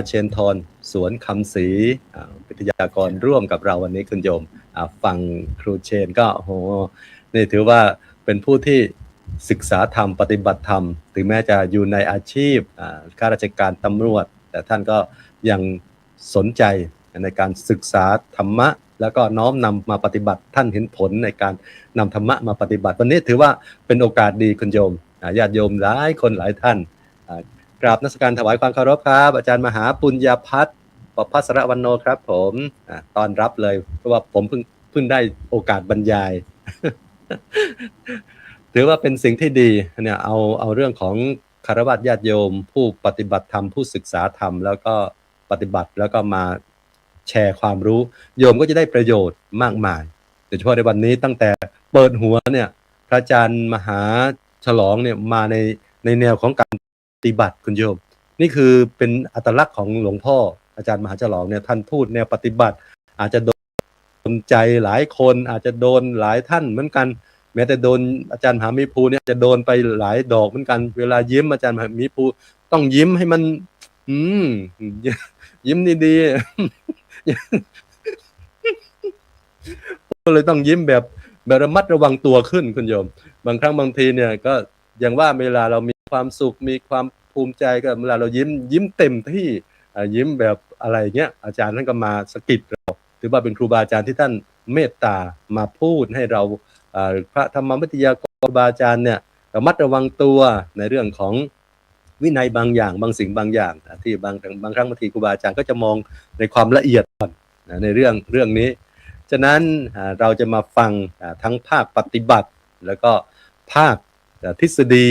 เชนทรสวนคำศรีวิทยากรร่วมกับเราวันนี้คุณโยมฟังครูเชนก็โอ้โหนี่ถือว่าเป็นผู้ที่ศึกษาธรรมปฏิบัติธรรมถึงแม้จะอยู่ในอาชีพข้าราชการตำรวจแต่ท่านก็ยังสนใจในการศึกษาธรรมะแล้วก็น้อมนำมาปฏิบัติท่านเห็นผลในการนำธรรมะมาปฏิบัติวันนี้ถือว่าเป็นโอกาสดีคุณโยมญาติโยมหลายคนหลายท่านกราบนมัสการถวายความเคารพครับอาจารย์มหาปุญญพัฒน์ประภัสรวรรณโนครับผมต้อนรับเลยเพราะว่าผมเพิ่งได้โอกาสบรรยาย ถือว่าเป็นสิ่งที่ดีเนี่ยเอาเรื่องของคฤหัสถ์ญาติโยมผู้ปฏิบัติธรรมผู้ศึกษาธรรมแล้วก็ปฏิบัติแล้วก็มาแชร์ความรู้โยมก็จะได้ประโยชน์มากมายโดยเฉพาะในวันนี้ตั้งแต่เปิดหัวเนี่ยพระอาจารย์มหาฉลองเนี่ยมาในแนวของการปฏิบัติคุณโยมนี่คือเป็นอัตลักษณ์ของหลวงพ่ออาจารย์มหาฉลองเนี่ยท่านพูดแนวปฏิบัติอาจจะโดนใจหลายคนอาจจะโดนหลายท่านเหมือนกันแม้แต่โดนอาจารย์มหามิภูเนี่ยจะโดนไปหลายดอกเหมือนกันเวลายิ้มอาจารย์มหามิภูต้องยิ้มให้มันยิ้มดีๆก็เลยต้องยิ้มแบบระมัดระวังตัวขึ้นคุณโยมบางครั้งบางทีเนี่ยก็อย่างว่าเวลาเรามีความสุขมีความภูมิใจก็เวลาเรายิ้มเต็มที่ยิ้มแบบอะไรเงี้ยอาจารย์ท่านก็มาสะกิดเราถือว่าเป็นครูบาอาจารย์ที่ท่านเมตตามาพูดให้เราพระธรรมวิทยากรครูบาอาจารย์เนี่ยระมัดระวังตัวในเรื่องของวินัยบางอย่างบางสิ่งบางอย่างที่บางครั้งบางทีครูบาอาจารย์ก็จะมองในความละเอียดก่อนในเรื่องนี้ฉะนั้นเราจะมาฟังทั้งภาคปฏิบัติแล้วก็ภาคทฤษฎี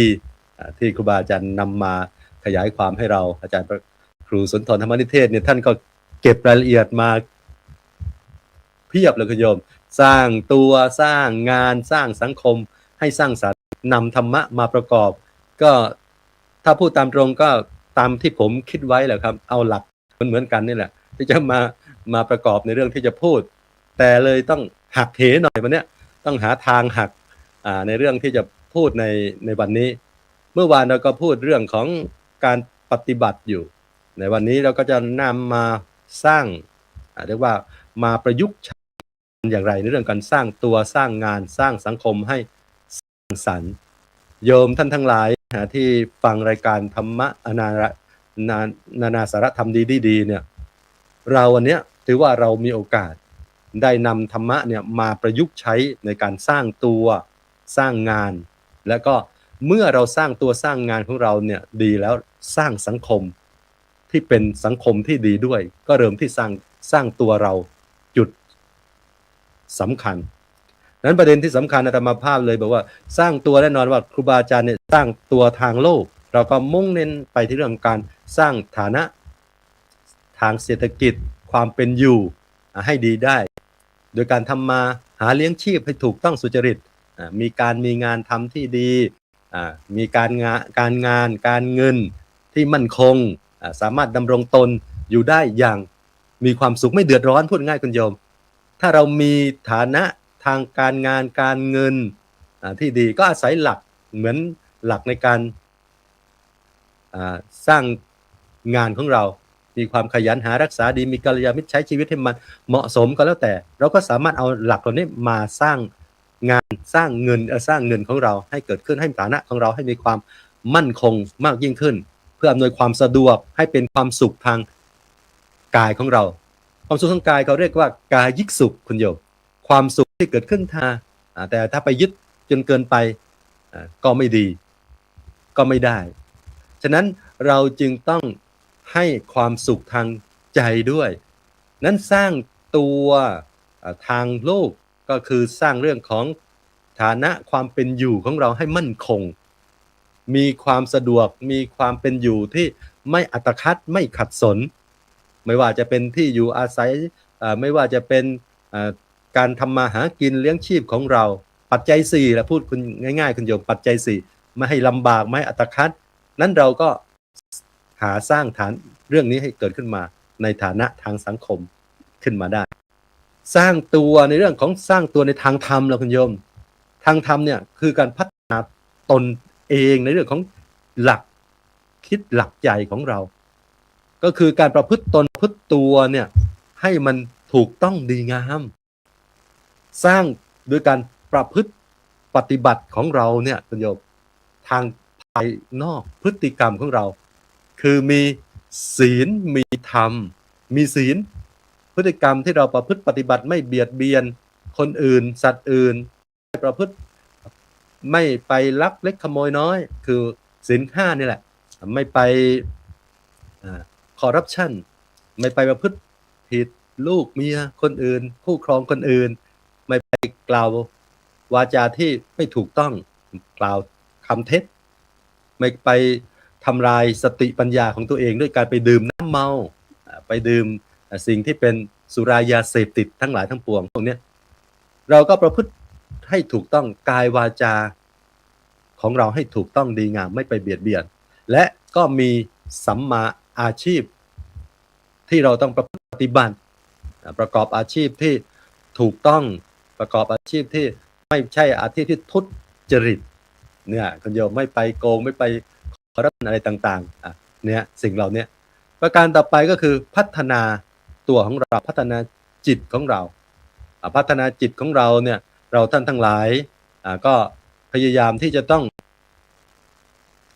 ที่ครูบาอาจารย์นำมาขยายความให้เราอาจารย์ครูสุนทรธรรมนิเทศเนี่ยท่านก็เก็บรายละเอียดมาเพียบเลยคุณโยมสร้างตัวสร้างงานสร้างสังคมให้สร้างสรรค์นำธรรมะมาประกอบก็ถ้าพูดตามตรงก็ตามที่ผมคิดไว้แหละครับเอาหลักเหมือนกันนี่แหละที่จะมาประกอบในเรื่องที่จะพูดแต่เลยต้องหักเหหน่อยวันนี้ต้องหาทางหักในเรื่องที่จะพูดในวันนี้เมื่อวานเราก็พูดเรื่องของการปฏิบัติอยู่ในวันนี้เราก็จะนำมาสร้างเรียกว่ามาประยุกต์ใช้อย่างไรในเรื่องการสร้างตัวสร้างงานสร้างสังคมให้สร้างสรรค์โยมท่านทั้งหลายที่ฟังรายการธรรมะนานาสาระธรรมดีเนี่ยเราวันนี้ถือว่าเรามีโอกาสได้นำธรรมะเนี่ยมาประยุกต์ใช้ในการสร้างตัวสร้างงานแล้วก็เมื่อเราสร้างตัวสร้างงานของเราเนี่ยดีแล้วสร้างสังคมที่เป็นสังคมที่ดีด้วยก็เริ่มที่สร้างตัวเราจุดสำคัญนั้นประเด็นที่สำคัญอาตมาภาพเลยบอกว่าสร้างตัวแน่นอนว่าครูบาอาจารย์เนี่ยสร้างตัวทางโลกเราก็มุ่งเน้นไปที่เรื่องการสร้างฐานะทางเศรษฐกิจความเป็นอยู่ให้ดีได้โดยการทำมาหาเลี้ยงชีพให้ถูกต้องสุจริตมีงานทำที่ดีมีการงานการเงินที่มั่นคงสามารถดำรงตนอยู่ได้อย่างมีความสุขไม่เดือดร้อนพูดง่ายคุณโยมถ้าเรามีฐานะทางการงานการเงินที่ดีก็อาศัยหลักเหมือนหลักในการสร้างงานของเรามีความขยันหารักษาดีมีกัลยาณมิตรใช้ชีวิตให้มันเหมาะสมก็แล้วแต่เราก็สามารถเอาหลักเหล่านี้มาสร้างงานสร้างเงินของเราให้เกิดขึ้นให้ฐานะของเราให้มีความมั่นคงมากยิ่งขึ้นเพื่ออำนวยความสะดวกให้เป็นความสุขทางกายของเราความสุขทางกายเขาเรียกว่ากายิกสุขคุณโยมความสุขที่เกิดขึ้นแต่ถ้าไปยึดจนเกินไปก็ไม่ดีก็ไม่ได้ฉะนั้นเราจึงต้องให้ความสุขทางใจด้วยนั้นสร้างตัวทางโลกก็คือสร้างเรื่องของฐานะความเป็นอยู่ของเราให้มั่นคงมีความสะดวกมีความเป็นอยู่ที่ไม่อัตคัดไม่ขัดสนไม่ว่าจะเป็นที่อยู่อาศัยไม่ว่าจะเป็นการทำมาหากินเลี้ยงชีพของเราปัจจัย4ละพูดคุณง่ายๆคุณโยมปัจจัย4ไม่ให้ลำบากไม่อัตคัดนั้นเราก็หาสร้างฐานเรื่องนี้ให้เกิดขึ้นมาในฐานะทางสังคมขึ้นมาได้สร้างตัวในเรื่องของสร้างตัวในทางธรรมแล้วคุณโยมทางธรรมเนี่ยคือการพัฒนาตนเองในเรื่องของหลักคิดหลักใจของเรา ก็คือการประพฤติตนประพฤติตัวเนี่ยให้มันถูกต้องดีงามสร้างโดยการประพฤติปฏิบัติของเราเนี่ยคุณโยมทางภายนอกพฤติกรรมของเราคือมีศีลมีธรรมมีศีลพฤติกรรมที่เราประพฤติปฏิบัติไม่เบียดเบียนคนอื่นสัตว์อื่นประพฤติไม่ไปลักเล็กขโมยน้อยคือศีล5นี่แหละไม่ไปคอร์รัปชันไม่ไปประพฤติผิดลูกเมียคนอื่นคู่ครองคนอื่นไม่ไปกล่าววาจาที่ไม่ถูกต้องกล่าวคำเท็จไม่ไปทำลายสติปัญญาของตัวเองด้วยการไปดื่มน้ำเมาไปดื่มสิ่งที่เป็นสุรายาเสพติดทั้งหลายทั้งปวงพวกนี้เราก็ประพฤติให้ถูกต้องกายวาจาของเราให้ถูกต้องดีงามไม่ไปเบียดเบียนและก็มีสัมมาอาชีพที่เราต้องประพฤติปฏิบัติประกอบอาชีพที่ถูกต้องประกอบอาชีพที่ไม่ใช่อาชีพที่ทุจริตเนี่ยคุณโยมไม่ไปโกงไม่ไปคอร์รัปชันอะไรต่างๆเนี่ยสิ่งเหล่านี้ประการต่อไปก็คือพัฒนาตัวของเราพัฒนาจิตของเราพัฒนาจิตของเราเนี่ยเราท่านทั้งหลายก็พยายามที่จะต้อง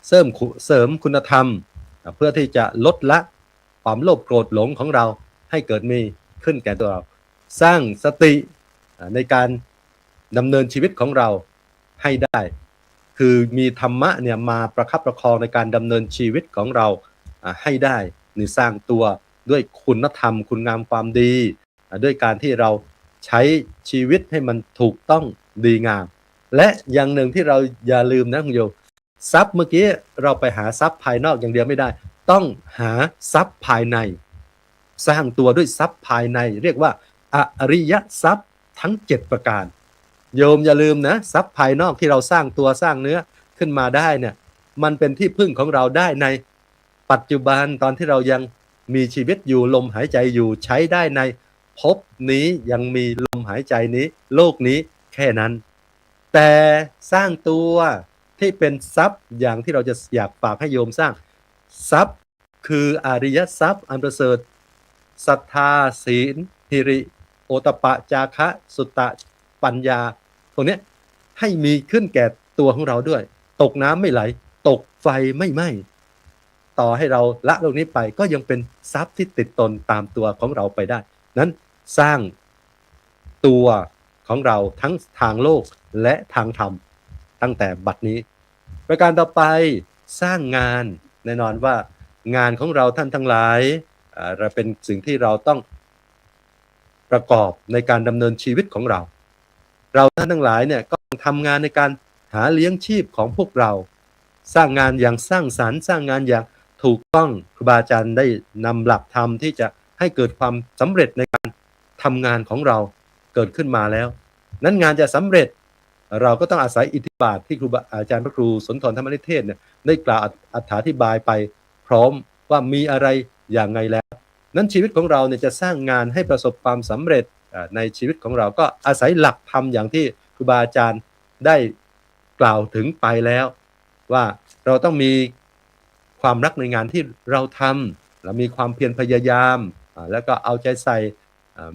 เสริมคุณธรรมเพื่อที่จะลดละความโลภโกรธหลงของเราให้เกิดมีขึ้นแก่ตัวเราสร้างสติในการดำเนินชีวิตของเราให้ได้คือมีธรรมะเนี่ยมาประคับประคองในการดำเนินชีวิตของเราให้ได้นี่สร้างตัวด้วยคุณธรรมคุณงามความดีด้วยการที่เราใช้ชีวิตให้มันถูกต้องดีงามและอย่างหนึ่งที่เราอย่าลืมนะคุณโยมทรัพย์เมื่อกี้เราไปหาทรัพย์ภายนอกอย่างเดียวไม่ได้ต้องหาทรัพย์ภายในสร้างตัวด้วยทรัพย์ภายในเรียกว่าอริยทรัพย์ทั้ง7ประการโยมอย่าลืมนะทรัพย์ภายนอกที่เราสร้างตัวสร้างเนื้อขึ้นมาได้เนี่ยมันเป็นที่พึ่งของเราได้ในปัจจุบันตอนที่เรายังมีชีวิตอยู่ลมหายใจอยู่ใช้ได้ในภพนี้ยังมีลมหายใจนี้โลกนี้แค่นั้นแต่สร้างตัวที่เป็นทรัพย์อย่างที่เราจะอยากฝากให้โยมสร้างทรัพย์คืออริยทรัพย์อันประเสริฐศรัทธาศีลหิริโอตปะจาคะสุตตะปัญญาพวกนี้ให้มีขึ้นแก่ตัวของเราด้วยตกน้ำไม่ไหลตกไฟไม่ไหม้ต่อให้เราละโลกนี้ไปก็ยังเป็นทรัพย์ที่ติดตนตามตัวของเราไปได้นั้นสร้างตัวของเราทั้งทางโลกและทางธรรมตั้งแต่บัดนี้ประการต่อไปสร้างงานแน่นอนว่างานของเราท่านทั้งหลายเป็นสิ่งที่เราต้องประกอบในการดำเนินชีวิตของเราท่านทั้งหลายเนี่ยก็ทำงานในการหาเลี้ยงชีพของพวกเราสร้างงานอย่างสร้างสรรค์สร้างงานอย่างถูกต้องครูบาอาจารย์ได้นำหลักธรรมที่จะให้เกิดความสำเร็จในการทำงานของเราเกิดขึ้นมาแล้วนั้นงานจะสำเร็จเราก็ต้องอาศัยอิทธิบาทที่ครูบาอาจารย์พระครูสุนทรธรรมนิเทศเนี่ยได้กล่าวอธิบายไปพร้อมว่ามีอะไรอย่างไงแล้วนั้นชีวิตของเราเนี่ยจะสร้างงานให้ประสบความสำเร็จในชีวิตของเราก็อาศัยหลักธรรมอย่างที่ครูบาอาจารย์ได้กล่าวถึงไปแล้วว่าเราต้องมีความรักในงานที่เราทำเรามีความเพียรพยายามแล้วก็เอาใจใส่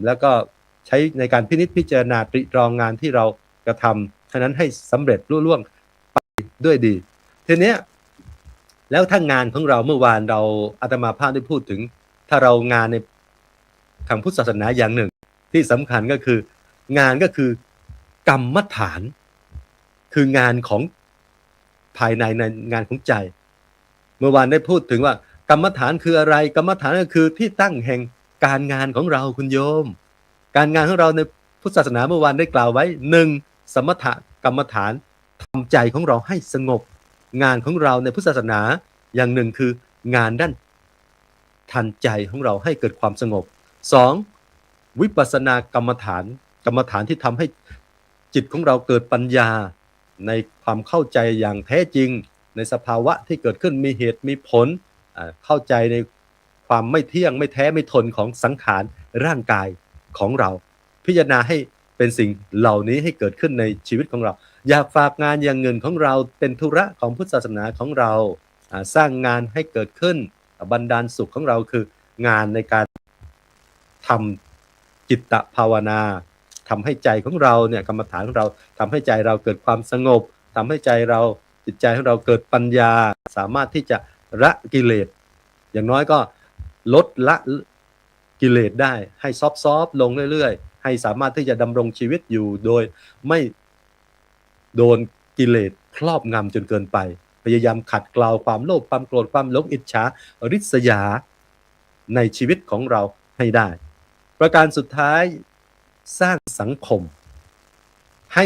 แล้วก็ใช้ในการพินิจพิจารณาตรีตรองงานที่เรากระทำฉะนั้นให้สำเร็จรุ่ล่วงไปด้วยดีทีนี้แล้วถ้างานของเราเมื่อวานเราอาตมาภาพได้พูดถึงถ้าเรางานในทางพุทธศาสนาอย่างหนึ่งที่สำคัญก็คืองานก็คือกรรมฐานคืองานของภายในงานของใจเมื่อวานได้พูดถึงว่ากรรมฐานคืออะไรกรรมฐานก็คือที่ตั้งแห่งการงานของเราคุณโยมการงานของเราในพุทธศาสนาเมื่อวานได้กล่าวไว้1สมถกรรมฐานทำใจของเราให้สงบงานของเราในพุทธศาสนาอย่างหนึ่งคืองานด้านทันใจของเราให้เกิดความสงบ2วิปัสสนากรรมฐานที่ทำให้จิตของเราเกิดปัญญาในความเข้าใจอย่างแท้จริงในสภาวะที่เกิดขึ้นมีเหตุมีผลเข้าใจในความไม่เที่ยงไม่แท้ไม่ทนของสังขารร่างกายของเราพิจารณาให้เป็นสิ่งเหล่านี้ให้เกิดขึ้นในชีวิตของเราอยากฝากงานอย่างเงินของเราเป็นธุระของพุทธศาสนาของเราสร้างงานให้เกิดขึ้น บันดาลสุขของเราคืองานในการทำจิตตภาวนาทำให้ใจของเราเนี่ยกรรมฐานของเราทำให้ใจเราเกิดความสงบทำให้ใจเราจิตใจของเราเกิดปัญญาสามารถที่จะละกิเลสอย่างน้อยก็ลดละกิเลสได้ให้ซอฟต์ลงเรื่อยๆให้สามารถที่จะดำรงชีวิตอยู่โดยไม่โดนกิเลสครอบงำจนเกินไปพยายามขัดเกลาความโลภความโกรธความหลงอิจฉาริษยาในชีวิตของเราให้ได้ประการสุดท้ายสร้างสังคมให้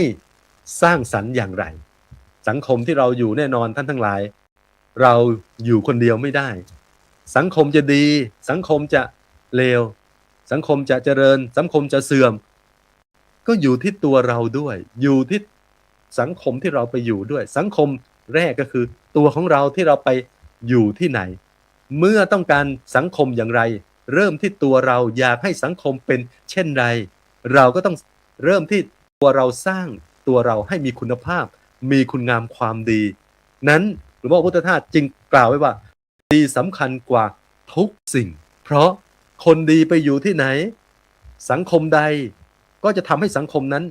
สร้างสรรค์อย่างไรสังคมที่เราอยู่แน่นอนท่านทั้งหลายเราอยู่คนเดียวไม่ได้สังคมจะดีสังคมจะเลวสังคมจะเจริญสังคมจะเสื่อมก็อยู่ที่ตัวเราด้วยอยู่ที่สังคมที่เราไปอยู่ด้วยสังคมแรกก็คือตัวของเราที่เราไปอยู่ที่ไหนเมื่อต้องการสังคมอย่างไรเริ่มที่ตัวเราอยากให้สังคมเป็นเช่นไรเราก็ต้องเริ่มที่ตัวเราสร้างตัวเราให้มีคุณภาพมีคุณงามความดีนั้นหลวงพ่อพุทธทาสจึงกล่าวไว้ว่าดีสำคัญกว่าทุกสิ่งเพราะคนดีไปอยู่ที่ไหนสังคมใดก็จะทำให้สังคมนั้น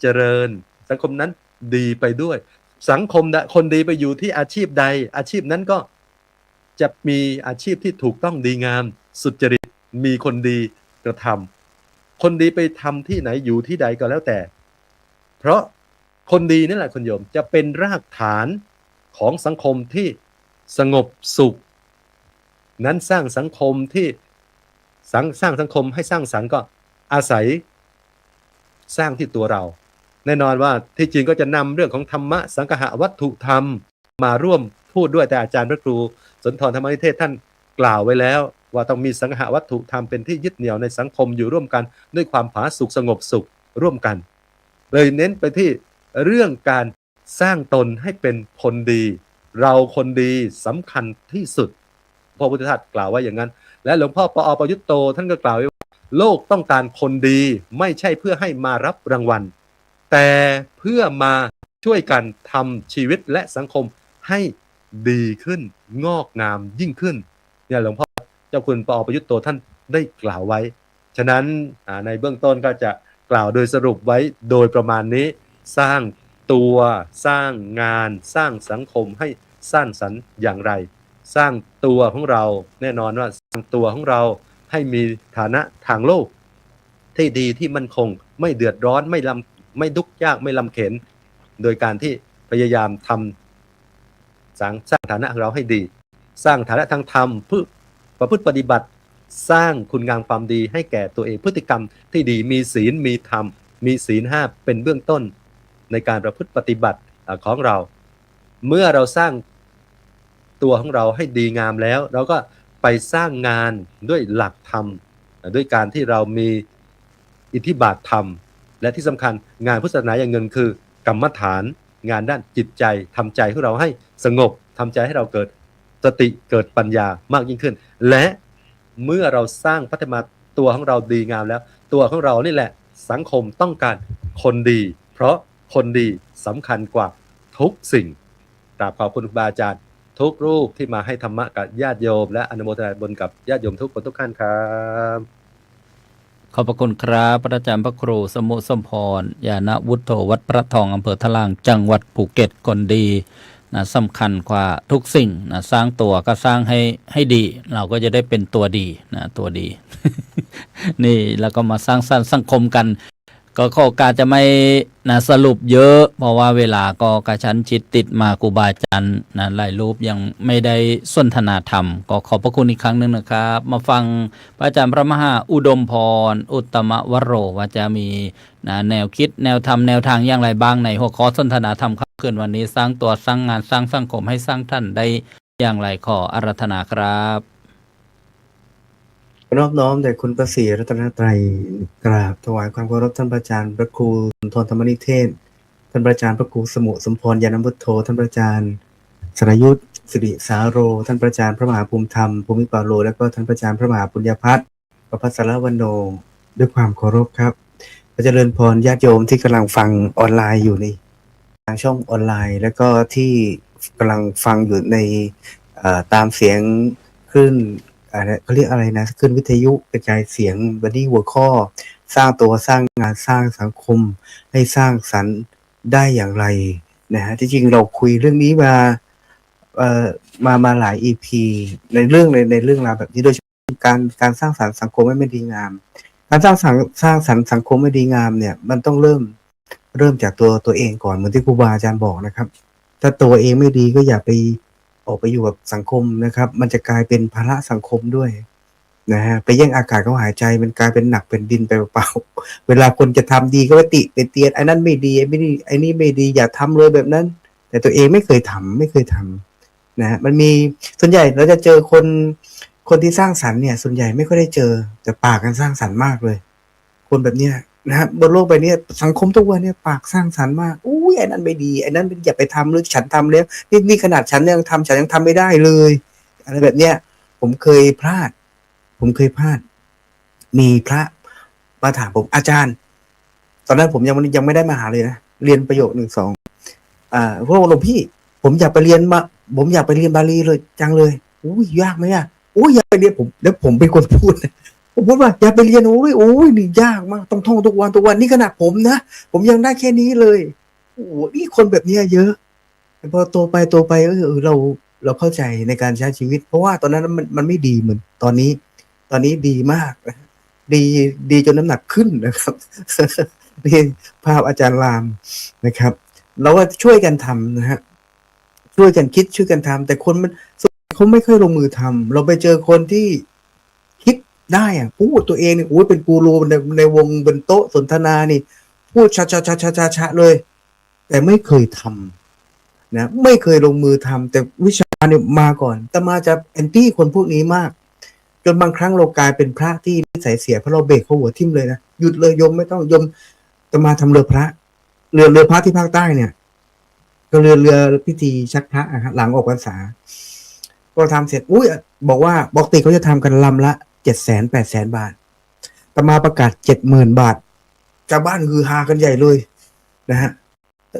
เจริญสังคมนั้นดีไปด้วยสังคมคนดีไปอยู่ที่อาชีพใดอาชีพนั้นก็จะมีอาชีพที่ถูกต้องดีงามสุจริตมีคนดีกระทำคนดีไปทำที่ไหนอยู่ที่ใดก็แล้วแต่เพราะคนดีนั่นแหละคุณโยมจะเป็นรากฐานของสังคมที่สงบสุขนั้นสร้างสังคมที่สร้างสังคมให้สร้างสรรค์ก็อาศัยสร้างที่ตัวเราแน่นอนว่าที่จริงก็จะนำเรื่องของธรรมะสังคหวัตถุธรรมมาร่วมพูดด้วยแต่อาจารย์พระครูสุนทรธรรมนิเทศท่านกล่าวไว้แล้วว่าต้องมีสังคหวัตถุธรรมเป็นที่ยึดเหนี่ยวในสังคมอยู่ร่วมกันด้วยความผาสุกสงบสุขร่วมกันเลยเน้นไปที่เรื่องการสร้างตนให้เป็นคนดีเราคนดีสำคัญที่สุดพระพุทธทาสกล่าวไว้อย่างนั้นและหลวงพ่อปอ.ประยุตโตท่านก็กล่าวไว้ว่าโลกต้องการคนดีไม่ใช่เพื่อให้มารับรางวัลแต่เพื่อมาช่วยกันทำชีวิตและสังคมให้ดีขึ้นงอกงามยิ่งขึ้นเนี่ยหลวงพ่อเจ้าคุณปอ.ประยุตโตท่านได้กล่าวไว้ฉะนั้นในเบื้องต้นก็จะกล่าวโดยสรุปไว้โดยประมาณนี้สร้างตัวสร้างงานสร้างสังคมให้สร้างสรรค์อย่างไรสร้างตัวของเราแน่นอนว่าสร้างตัวของเราให้มีฐานะทางโลกที่ดีที่มั่นคงไม่เดือดร้อนไม่ทุกข์ยากไม่ลำเข็ญโดยการที่พยายามทำสร้างฐานะของเราให้ดีสร้างฐานะทางธรรมเพื่อประพฤติปฏิบัติสร้างคุณงามความดีให้แก่ตัวเองพฤติกรรมที่ดีมีศีลมีธรรมมีศีล5เป็นเบื้องต้นในการประพฤติปฏิบัติของเราเมื่อเราสร้างตัวของเราให้ดีงามแล้วเราก็ไปสร้างงานด้วยหลักธรรมด้วยการที่เรามีอิทธิบาทธรรมและที่สำคัญงานพุทธศาสนาอย่างหนึ่งคือกรรมฐานงานด้านจิตใจทำใจของเราให้สงบทำใจให้เราเกิดสติเกิดปัญญามากยิ่งขึ้นและเมื่อเราสร้างพัฒนาตัวของเราดีงามแล้วตัวของเรานี่แหละสังคมต้องการคนดีเพราะคนดีสำคัญกว่าทุกสิ่งกราบขอบคุณครูบาอาจารย์ทุกรูปที่มาให้ธรรมะกับญาติโยมและอนุโมทนาบุญกับญาติโยมทุกคนทุกท่านครับขอบพระคุณครับพระอาจารย์พระครูสมุสมพรญาณวุฒโธวัดพระทองอำเภอทะลางจังหวัดภูเก็ตคนดีนะสำคัญกว่าทุกสิ่งนะสร้างตัวก็สร้างให้ดีเราก็จะได้เป็นตัวดีนะตัวดี นี่แล้วก็มาสร้างสรรค์สังคมกันก็ข้อการจะไม่นะสรุปเยอะเพราะว่าเวลาก็กระชั้นชิดติดมาครูบาอาจารย์นะหลายรูปยังไม่ได้สนทนาธรรมก็ขอบพระคุณอีกครั้งหนึ่งนะครับมาฟังพระอาจารย์พระมหาอุดมพรอุตตมวโรว่าจะมีนะแนวคิดแนวธรรมแนวทางอย่างไรบ้างในหัวข้อสนทนาธรรมครับคืนวันนี้สร้างตัวสร้างงานสร้างสังคมให้สร้างท่านได้อย่างไรขออาราธนาครับนอบน้อมแด่คุณพระศรีรัตนตรัยกราบถวายความเคารพท่านพระอาจารย์พระครูสุนทรธรรมนิเทศท่านพระอาจารย์พระครูสมุสมพรญาณวุฒโธท่านพระอาจารย์สรยุทธสิริสาโรท่านพระอาจารย์พระมหาภูมิธรรมภูมิปาโลและก็ท่านพระอาจารย์พระมหาปุญญพัฒน์ประภัสสรวันโนด้วยความเคารพครับพระเจริญพรญาติโยมที่กำลังฟังออนไลน์อยู่ในทางช่องออนไลน์แล้วก็ที่กำลังฟังอยู่ในตามเสียง คลื่นอะไรเขาเรียกอะไรนะคลื่นวิทยุกระจายเสียงบอดี้หัวข้อสร้างตัวสร้างงานสร้างสังคมให้สร้างสรรค์ได้อย่างไรนะฮะที่จริงเราคุยเรื่องนี้มามาหลาย EP ในเรื่องราวแบบนี้โดยเฉพาะการสร้างสรรค์สังคมให้ไม่ดีงามการสร้างสรรค์สังคมให้ดีงามเนี่ยมันต้องเริ่มจากตัวเองก่อนเหมือนที่ครูบาอาจารย์บอกนะครับถ้าตัวเองไม่ดีก็อย่าไปออกไปอยู่กับสังคมนะครับมันจะกลายเป็นภาระสังคมด้วยนะฮะไปแย่งอากาศเขาหายใจมันกลายเป็นหนักเป็นดินไปเปล่าๆเวลาคนจะทำดีก็ไปติไปเตียนไอ้นั่นไม่ดีไอ้นี่ไม่ดีอย่าทำเลยแบบนั้นแต่ตัวเองไม่เคยทำนะฮะมันมีส่วนใหญ่เราจะเจอคนที่สร้างสรรค์เนี่ยส่วนใหญ่ไม่ค่อยได้เจอแต่ปากกันสร้างสรรค์มากเลยคนแบบเนี้ยนะฮะบนโลกใบนี้สังคมทุกวันเนี่ยปากสร้างสรรค์มากอุ้ยไอ้นั่นไม่ดีไอ้นั่นอย่าไปทำหรือฉันทำแล้วนี่ขนาดฉันยังทำไม่ได้เลยอะไรแบบเนี้ยผมเคยพลาดมีพระมาถามผมอาจารย์ตอนนั้นผมยังไม่ได้มาหาเลยนะเรียนประโยค1 2พวกหลวงพี่ผมอยากไปเรียนบาลีเลยจังเลยอุ้ยยากไหมอ่ะอุ้ยอยากไปเรียนผมเป็นคนพูดผมพูดว่าอยากไปเรียนโอ้ยนี่ยากมากต้องท่องทุกวันนี่ขนาดผมนะผมยังได้แค่นี้เลยโอ้นี่คนแบบนี้เยอะพอโตไปเราเข้าใจในการใช้ชีวิตเพราะว่าตอนนั้นมันไม่ดีเหมือนตอนนี้ดีมากดีจนน้ำหนักขึ้นนะครับ นี่ภาพอาจารย์รามนะครับเราก็ช่วยกันทำนะฮะช่วยกันคิดช่วยกันทำแต่คนมันเขาไม่ค่อยลงมือทำเราไปเจอคนที่คิดได้อ่ะพูดตัวเองเนี่ยโอ้ยเป็นกูรูในวงบนโต๊ะสนทนานี่พูดชะเลยแต่ไม่เคยทำนะไม่เคยลงมือทำแต่วิชาเนี่ยมาก่อนแต่มาจะแอนตี้คนพวกนี้มากจนบางครั้งเรากลายเป็นพระที่นิสัยเสียเพราะเราเบรกเขาหัวทิ่มเลยนะหยุดเลยโยมไม่ต้องโยมจะมาทำเรือพระที่ภาคใต้เนี่ยก็เรือพิธีชักพระหลังออกพรรษาก็ทำเสร็จบอกติเขาจะทำกันลำละ700,000-800,000 บาทแต่มาประกาศ70,000 บาทชาวบ้านฮือฮากันใหญ่เลยนะฮะ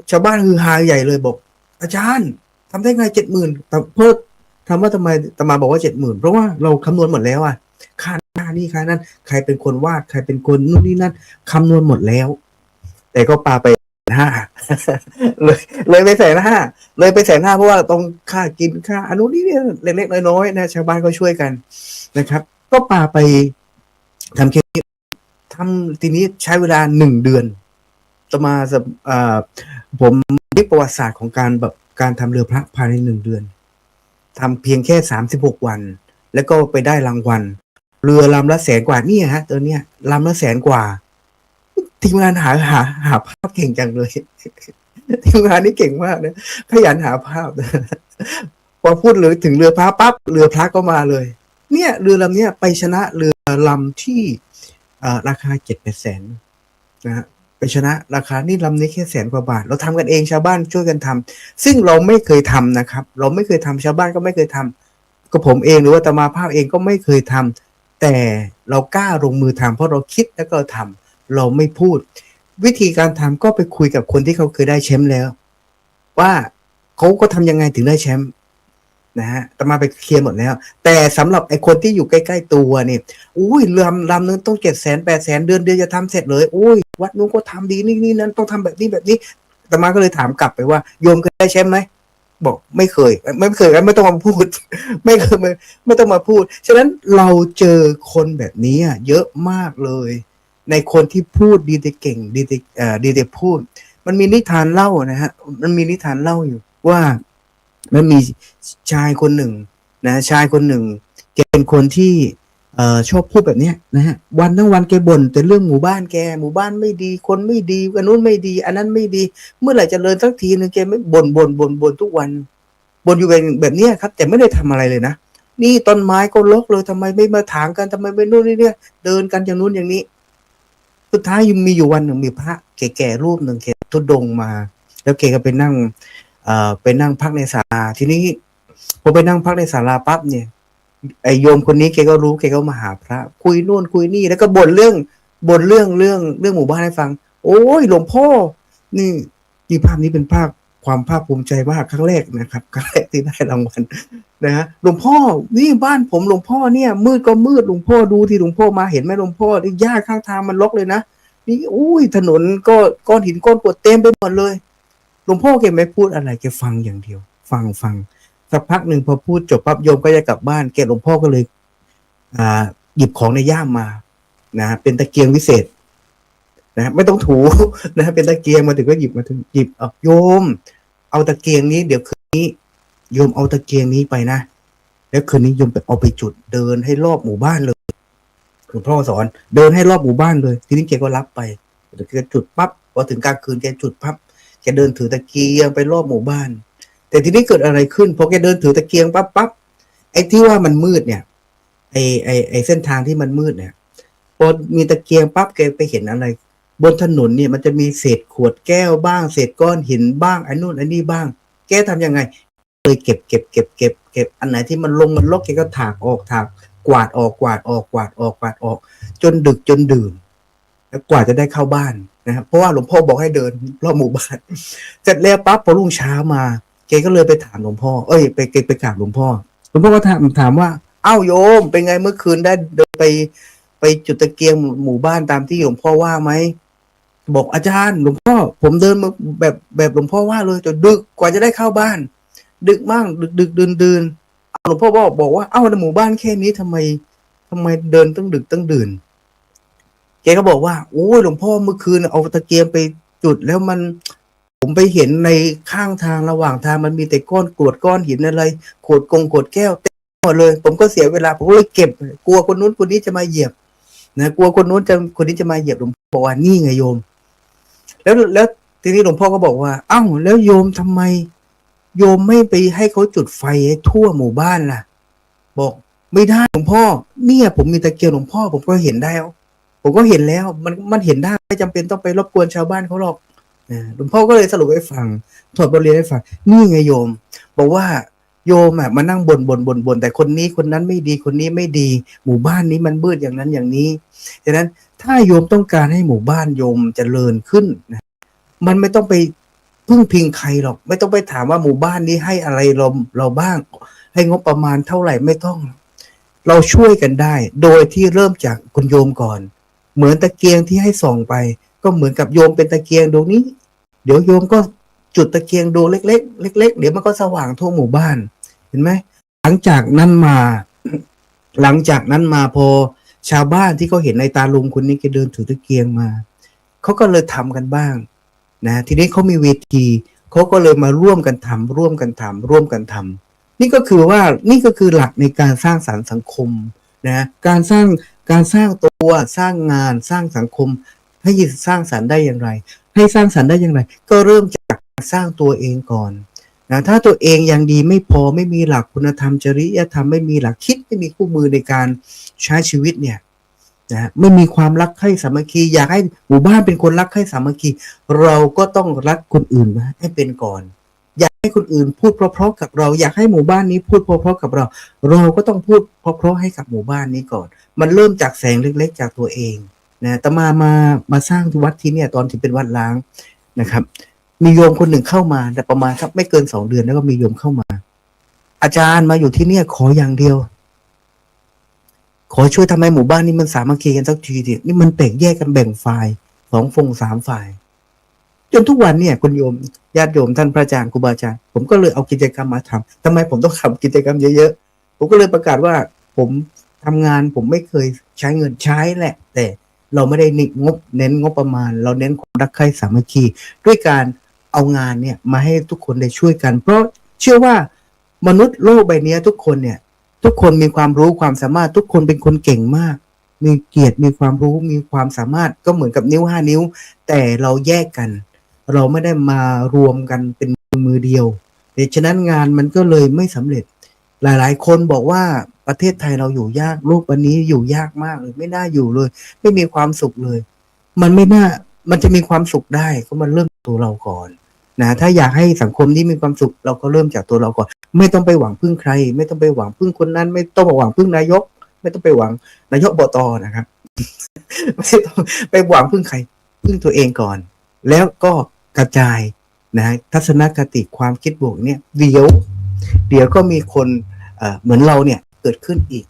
ชาวบ้านฮือฮาใหญ่เลยบอกอาจารย์ทำได้ไง70,000แต่เพิ่มทำว่าทำไมตมาบอกว่า70,000เพราะว่าเราคำนวณหมดแล้วอ่ะค่าหน้านี่ค่านั้นใครเป็นคนวาดใครเป็นคนนู่นนี่นั่นคำนวณหมดแล้วแต่ก็ปาไป5 เลยไป150,000เลยไป150,000เพราะว่าต้องค่ากินค่าอนุนี่เนี่ยเล็กๆน้อยๆนะชาวบ้านก็ช่วยกันนะครับก็ปาไปทำทีนี้ใช้เวลา1 เดือนต่อมาผมยึดประวัติศาสตร์ของการทำเรือพระภายใน1 เดือนทำเพียงแค่36 วันแล้วก็ไปได้รางวัลเรือลำละ100,000 กว่านี่ฮะตัวเนี้ยลำละ100,000 กว่าทีมงานหาภาพเก่งจังเลยทีมงานนี่เก่งมากนะขยันหาภาพพอพูดเลยถึงเรือพระปั๊บเรือพระก็มาเลยเนี่ยเรือลำเนี้ยไปชนะเรือลำที่ราคา7-8 แสนนะฮะไปชนะราคานี่ลำนี้แค่100,000 กว่าบาทเราทำกันเองชาวบ้านช่วยกันทำซึ่งเราไม่เคยทำนะครับเราไม่เคยทำชาวบ้านก็ไม่เคยทำก็ผมเองหรือว่าอาตมาภาพเองก็ไม่เคยทำแต่เรากล้าลงมือทำเพราะเราคิดแล้วก็ทำเราไม่พูดวิธีการทำก็ไปคุยกับคนที่เขาเคยได้แชมป์แล้วว่าเขาก็ทำยังไงถึงได้แชมป์นะฮะอาตมาไปเคลียร์หมดแล้วแต่สำหรับไอ้คนที่อยู่ใกล้ๆตัวเนี่ยอุ้ยลำนึงต้อง700,000-800,000เดือนจะทำเสร็จเลยอุ้ยวัดนู้นก็ทำดีนี่นั้นต้องทำแบบนี้อาตมาก็เลยถามกลับไปว่าโยมเคยได้แชมป์ไหมบอกไม่เคยไม่ต้องมาพูดไม่ต้องมาพูดฉะนั้นเราเจอคนแบบนี้เยอะมากเลยในคนที่พูดดีแต่เก่งดีแต่พูดมันมีนิทานเล่านะฮะมันมีนิทานเล่าอยู่ว่ามันมีชายคนหนึ่งแกเป็นคนที่ชอบพูดแบบนี้นะฮะวันทั้งวันแกบ่นแต่เรื่องหมู่บ้านไม่ดีคนไม่ดีอันนู้นไม่ดีอันนั้นไม่ดีเมื่อไหร่จะเลินสักทีนึงแกไม่บ่นทุกวันบ่นอยู่แบบนี้ครับแต่ไม่ได้ทำอะไรเลยนะนี่ต้นไม้ก็รกเลยทำไมไม่มาถางกันทำไมไม่นู่นนี่เนี่ยเดินกันอย่างนู้นอย่างนี้สุดท้ายมีอยู่วันหนึ่งมีพระแก่ๆรูปหนึ่งแกทุดงมาแล้วแกก็ไปนั่งพักในศาลาทีนี้พอไปนั่งพักในศาลาปั๊บเนี่ยไอโยมคนนี้แกก็รู้แกก็มาหาพระคุยโน่นคุยนี่แล้วก็บ่นเรื่องหมู่บ้านให้ฟังโอ้ยหลวงพ่อนี่ภาพนี้เป็นภาพคว ความภาคภูมิใจมากครั้งแรกนะครับครั้งแรกที่ได้รางวัลนะฮะหลวงพ่อนี่บ้านผมหลวงพ่อเนี่ยมืดก็มืดหลวงพ่อดูที่หลวงพ่อมาเห็นไหมหลวงพ่อที่หญ้าข้างทางมันรกเลยนะนี่อุ้ยถนนก็ก้อนหินก้อนกรวดเต็มไปหมดเลยหลวงพ่อแกไม่พูดอะไรแกฟังอย่างเดียวฟังสักพักหนึ่งพอพูดจบปั๊บโยมก็จะกลับบ้านแกหลวงพ่อก็เลยหยิบของในย่ามมานะเป็นตะเกียงวิเศษนะไม่ต้องถูนะเป็นตะเกียงมาถึงก็หยิบเอาโยมเอาตะเกียงนี้เดี๋ยวคืนนี้โยมเอาตะเกียงนี้ไปนะแล้วคืนนี้โยมไปเอาไปจุดเดินให้รอบหมู่บ้านเลยหลวงพ่อสอนเดินให้รอบหมู่บ้านเลยทีนี้แกก็รับไปแกจุดปั๊บพอถึงกลางคืนแกจุดปั๊บแกเดินถือตะเกียงไปรอบหมู่บ้านแต่ทีนี้เกิดอะไรขึ้นพอแกเดินถือตะเกียงปั๊บไอ้ที่ว่ามันมืดเนี่ยไอ้เส้นทางที่มันมืดเนี่ยพอมีตะเกียงปั๊บแกไปเห็นอะไรบนถนนเนี่ยมันจะมีเศษขวดแก้วบ้างเศษก้อนหินบ้างอันนู่นอันนี้บ้างแกทำยังไงเลยเก็บอันไหนที่มันลงมันลกแกก็ถากกวาดออกจนดึกจนดื่นแล้วกว่าจะได้เข้าบ้านนะครับเพราะว่าหลวงพ่อบอกให้เดินรอบหมู่บ้านเสร็จแล้วปั๊บพอรุ่งเช้ามาแกก็เลยไปถามหลวงพ่อไปกราบหลวงพ่อก็ถามว่าเอ้าโยมเป็นไงเมื่อคืนได้เดินไปจุดตะเกียงหมู่บ้านตามที่หลวงพ่อว่าไหมบอกอาจารย์หลวงพ่อผมเดินมาแบบหลวงพ่อว่าเลยจนดึกกว่าจะได้เข้าบ้านดึกมากดึกดื่นหลวงพ่อบอกว่าเอ้าในหมู่บ้านแค่นี้ทำไมเดินตั้งดึกตั้งดื่นแกก็บอกว่าโอ้ยหลวงพ่อเมื่อคืนเอาตะเกียงไปจุดแล้วผมไปเห็นในข้างทางระหว่างทางมันมีแต่ก้อนกรวดก้อนหินอะไรขวดแก้วเต็มหมดเลยผมก็เสียเวลาผมก็เลยเก็บกลัวคนนู้นคนนี้จะมาเหยียบนะกลัวคนนี้จะมาเหยียบหลวงพ่อบอกว่านี่ไงโยมแล้วทีนี้หลวงพ่อก็บอกว่าเอ้าแล้วโยมทำไมโยมไม่ไปให้เขาจุดไฟให้ทั่วหมู่บ้านล่ะบอกไม่ได้หลวงพ่อเนี่ยผมมีตะเกียงหลวงพ่อผมก็เห็นได้ผมก็เห็นแล้วมันเห็นได้ไม่จำเป็นต้องไปรบกวนชาวบ้านเขาหรอกหลวงพ่อก็เลยสรุปให้ฟังถอดบทเรียนให้ฟังนี่ไงโยมบอกว่าโยมมานั่งบ่นแต่คนนี้คนนั้นไม่ดีคนนี้ไม่ดีหมู่บ้านนี้มันมืดอย่างนั้นอย่างนี้ฉะนั้นถ้าโยมต้องการให้หมู่บ้านโยมเจริญขึ้นนะมันไม่ต้องไปพึ่งพิงใครหรอกไม่ต้องไปถามว่าหมู่บ้านนี้ให้อะไรเราบ้างให้งบประมาณเท่าไหร่ไม่ต้องเราช่วยกันได้โดยที่เริ่มจากคุณโยมก่อนเหมือนตะเกียงที่ให้ส่องไปก็เหมือนกับโยมเป็นตะเกียงดวงนี้เดี๋ยวโยมก็จุดตะเกียงดวงเล็กเดี๋ยวมันก็สว่างทั่วหมู่บ้านเห็นไหมหลังจากนั้นมาพอชาวบ้านที่เขาเห็นในตาลุงคนนี้แกเดินถือตะเกียงมาเขาก็เลยทำกันบ้างนะทีนี้เขามีเวทีเขาก็เลยมาร่วมกันทำนี่ก็คือหลักในการสร้างสรรค์สังคมนะการสร้างตัวสร้างงานสร้างสังคมให้สร้างสรรค์ได้อย่างไรก็เริ่มจากสร้างตัวเองก่อนนะถ้าตัวเองยังดีไม่พอไม่มีหลักคุณธรรมจริยธรรมไม่มีหลักคิดไม่มีคู่มือในการใช้ชีวิตเนี่ยนะไม่มีความรักใคร่สามัคคีอยากให้หมู่บ้านเป็นคนรักใคร่สามัคคีเราก็ต้องรักคนอื่นนะให้เป็นก่อนอยากให้คนอื่นพูดเพราะๆกับเราอยากให้หมู่บ้านนี้พูดเพราะๆกับเราก็ต้องพูดเพราะๆให้กับหมู่บ้านนี้ก่อนมันเริ่มจากแสงเล็กๆจากตัวเองนะแต่มาสร้างวัดที่เนี่ยตอนที่เป็นวัดล้างนะครับมีโยมคนหนึ่งเข้ามาแต่ประมาณครับไม่เกิน2 เดือนแล้วก็มีโยมเข้ามาอาจารย์มาอยู่ที่เนี่ยขออย่างเดียวขอช่วยทำให้หมู่บ้านนี้มันสามัคคีกันสักทีดินี่มันแตกแยกกันแบ่งฝ่าย3 ฝ่ายจนทุกวันเนี่ยคุณโยมญาติโยมท่านพระอาจารย์ครูบาอาจารย์ผมก็เลยเอากิจกรรมมาทำไมผมต้องทำกิจกรรมเยอะๆผมก็เลยประกาศว่าผมทำงานผมไม่เคยใช้เงินใช้แหละแต่เราไม่ได้เน้นงบประมาณเราเน้นความรักใคร่สามัคคีด้วยการเอางานเนี่ยมาให้ทุกคนได้ช่วยกันเพราะเชื่อว่ามนุษย์โลกใบนี้ทุกคนมีความรู้ความสามารถทุกคนเป็นคนเก่งมากมีเกียรติมีความรู้มีความสามารถก็เหมือนกับนิ้ว5 นิ้วแต่เราแยกกันเราไม่ได้มารวมกันเป็นมือเดียวดังนั้นงานมันก็เลยไม่สำเร็จหลายๆคนบอกว่าประเทศไทยเราอยู่ยากโลกวันนี้อยู่ยากมากเลยไม่น่าอยู่เลยไม่มีความสุขเลยมันจะมีความสุขได้ก็มันเริ่มตัวเราก่อนนะถ้าอยากให้สังคมนี้มีความสุขเราก็เริ่มจากตัวเราก่อนไม่ต้องไปหวังพึ่งใครไม่ต้องไปหวังพึ่งคนนั้นไม่ต้องไปหวังพึ่งนายกไม่ต้องไปหวังนายกอบต.นะครับ ไม่ต้องไปหวังพึ่งใครพึ่งตัวเองก่อนแล้วก็กระจาย นะฮะทัศนคติความคิดบวกเนี่ยเดี๋ยวก็มีคนเหมือนเราเนี่ยเกิดขึ้นอีก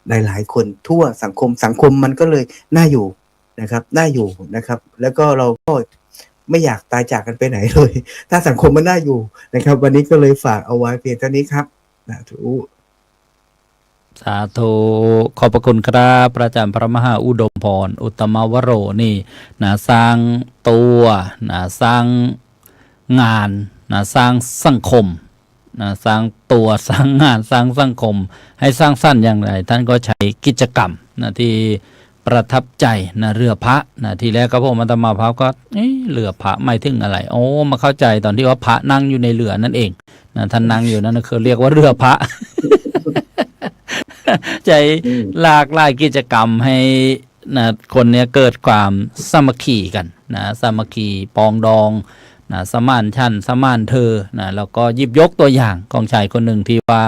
หลายๆคนทั่วสังคมมันก็เลยน่าอยู่นะครับน่าอยู่นะครับแล้วก็เราก็ไม่อยากตายจากกันไปไหนเลยถ้าสังคมมันน่าอยู่นะครับวันนี้ก็เลยฝากเอาไว้เพียงเท่านี้ครับนะทุก สาธุขอบพระคุณครับพระอาจารย์พระมหาอุดมพรอุตตมวโรนี่นะสร้างตัวนะสร้างงานนะสร้างสังคมนะสร้างตัวสร้างงานสร้างสังคมให้สร้างสรรค์อย่างไรท่านก็ใช้กิจกรรมนะที่ประทับใจนะเรือพระนะทีแรกก็ผมอาตมาภาพก็เรือพระหมายถึงอะไรโอ้มาเข้าใจตอนที่ว่าพระนั่งอยู่ในเรือนั่นเองนะท่านนั่งอยู่นั่นคือเรียกว่าเรือพระ ใจหลากหลายกิจกรรมให้นะคนเนี้ยเกิดความสามัคคีกันนะสามัคคีปองดองนะสมานฉันท์สมานเธอนะแล้วก็หยิบยกตัวอย่างของชายคนหนึ่งที่ว่า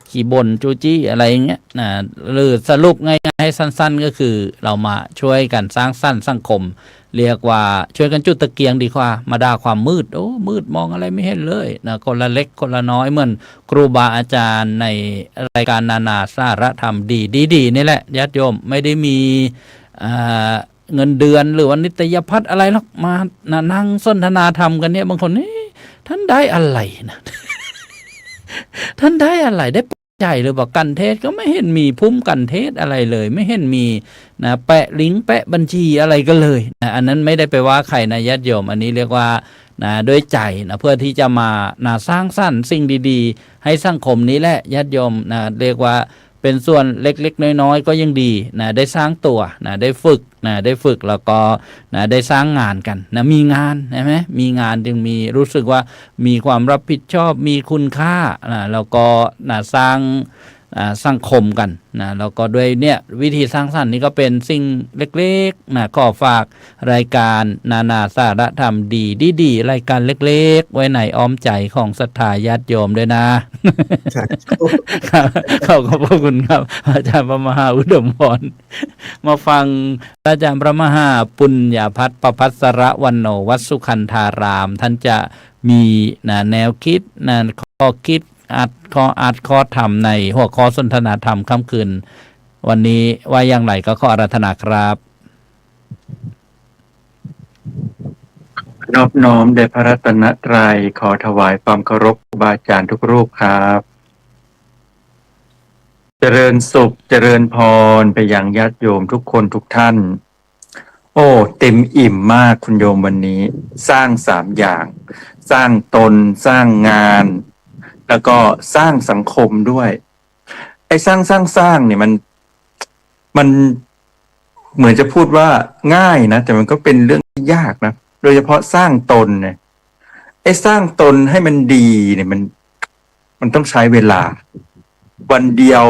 ขี้บ่นจู้จี้อะไรเงี้ยนะหรือสรุปง่ายๆให้สั้นๆก็คือเรามาช่วยกันสร้างสรรค์สังคมเรียกว่าช่วยกันจุดตะเกียงดีกว่ามาด่าความมืดโอ้มืดมองอะไรไม่เห็นเลยนะคนละเล็กคนละน้อยเหมือนครูบาอาจารย์ในรายการนานาสาระธรรมดีนี่แหละญาติโยมไม่ได้มีเงินเดือนหรือว่านิตยพัฒน์อะไรหรอกมานั่งสนทนาธรรมกันเนี่ยบางคนนี่ท่านได้อะไรนะ ท่านได้อะไรได้ใหญ่หรือบอกกันเทศก็ไม่เห็นมีพุ่มกันเทศอะไรเลยไม่เห็นมีนะแปะลิงก์แปะบัญชีอะไรก็เลยนะอันนั้นไม่ได้ไปว่าใครนะญาติโยมอันนี้เรียกว่านะด้วยใจนะเพื่อที่จะมานะสร้างสรรค์สิ่งดีๆให้สังคมนี้แหละญาติโยมนะเรียกว่าเป็นส่วนเล็กๆน้อยๆก็ยังดีนะได้สร้างตัวนะได้ฝึกนะได้ฝึกแล้วก็นะได้สร้างงานกันนะมีงานใช่ไหมมีงานจึงมีรู้สึกว่ามีความรับผิดชอบมีคุณค่านะแล้วก็นะสร้างสังคมกันนะแล้วก็ด้วยเนี่ยวิธีสร้างสรรค์นี้ก็เป็นสิ่งเล็กๆนะขอฝากรายการนานาสาระธรรมดีรายการเล็กๆไว้ในอ้อมใจของศรัทธาญาติโยมด้วยนะ ขอบพระคุณครับอาจารย์พระมหาอุดมพรมาฟังอาจารย์พระมหาปุญญาภัทรประภัสรวันโนวัดสุขันธารามท่านจะมีแนวคิดข้อคิดข้อธรรมในหัวข้อสนทนาธรรมค่ำคืนวันนี้ว่าอย่างไรก็ขออาราธนาครับ นอบน้อมแด่พระรัตนตรัยขอถวายความเคารพครูบาอาจารย์ทุกรูปครับเจริญสุขเจริญพรไปยังญาติโยมทุกคนทุกท่าน โอ้เต็มอิ่มมากคุณโยมวันนี้สร้าง3 อย่างสร้างตนสร้างงานแล้วก็สร้างสังคมด้วยไอ้สร้างเนี่ยมันเหมือนจะพูดว่าง่ายนะแต่มันก็เป็นเรื่องที่ยากนะโดยเฉพาะสร้างตนเนี่ยไอ้สร้างตนให้มันดีเนี่ยมันต้องใช้เวลาวันเดียว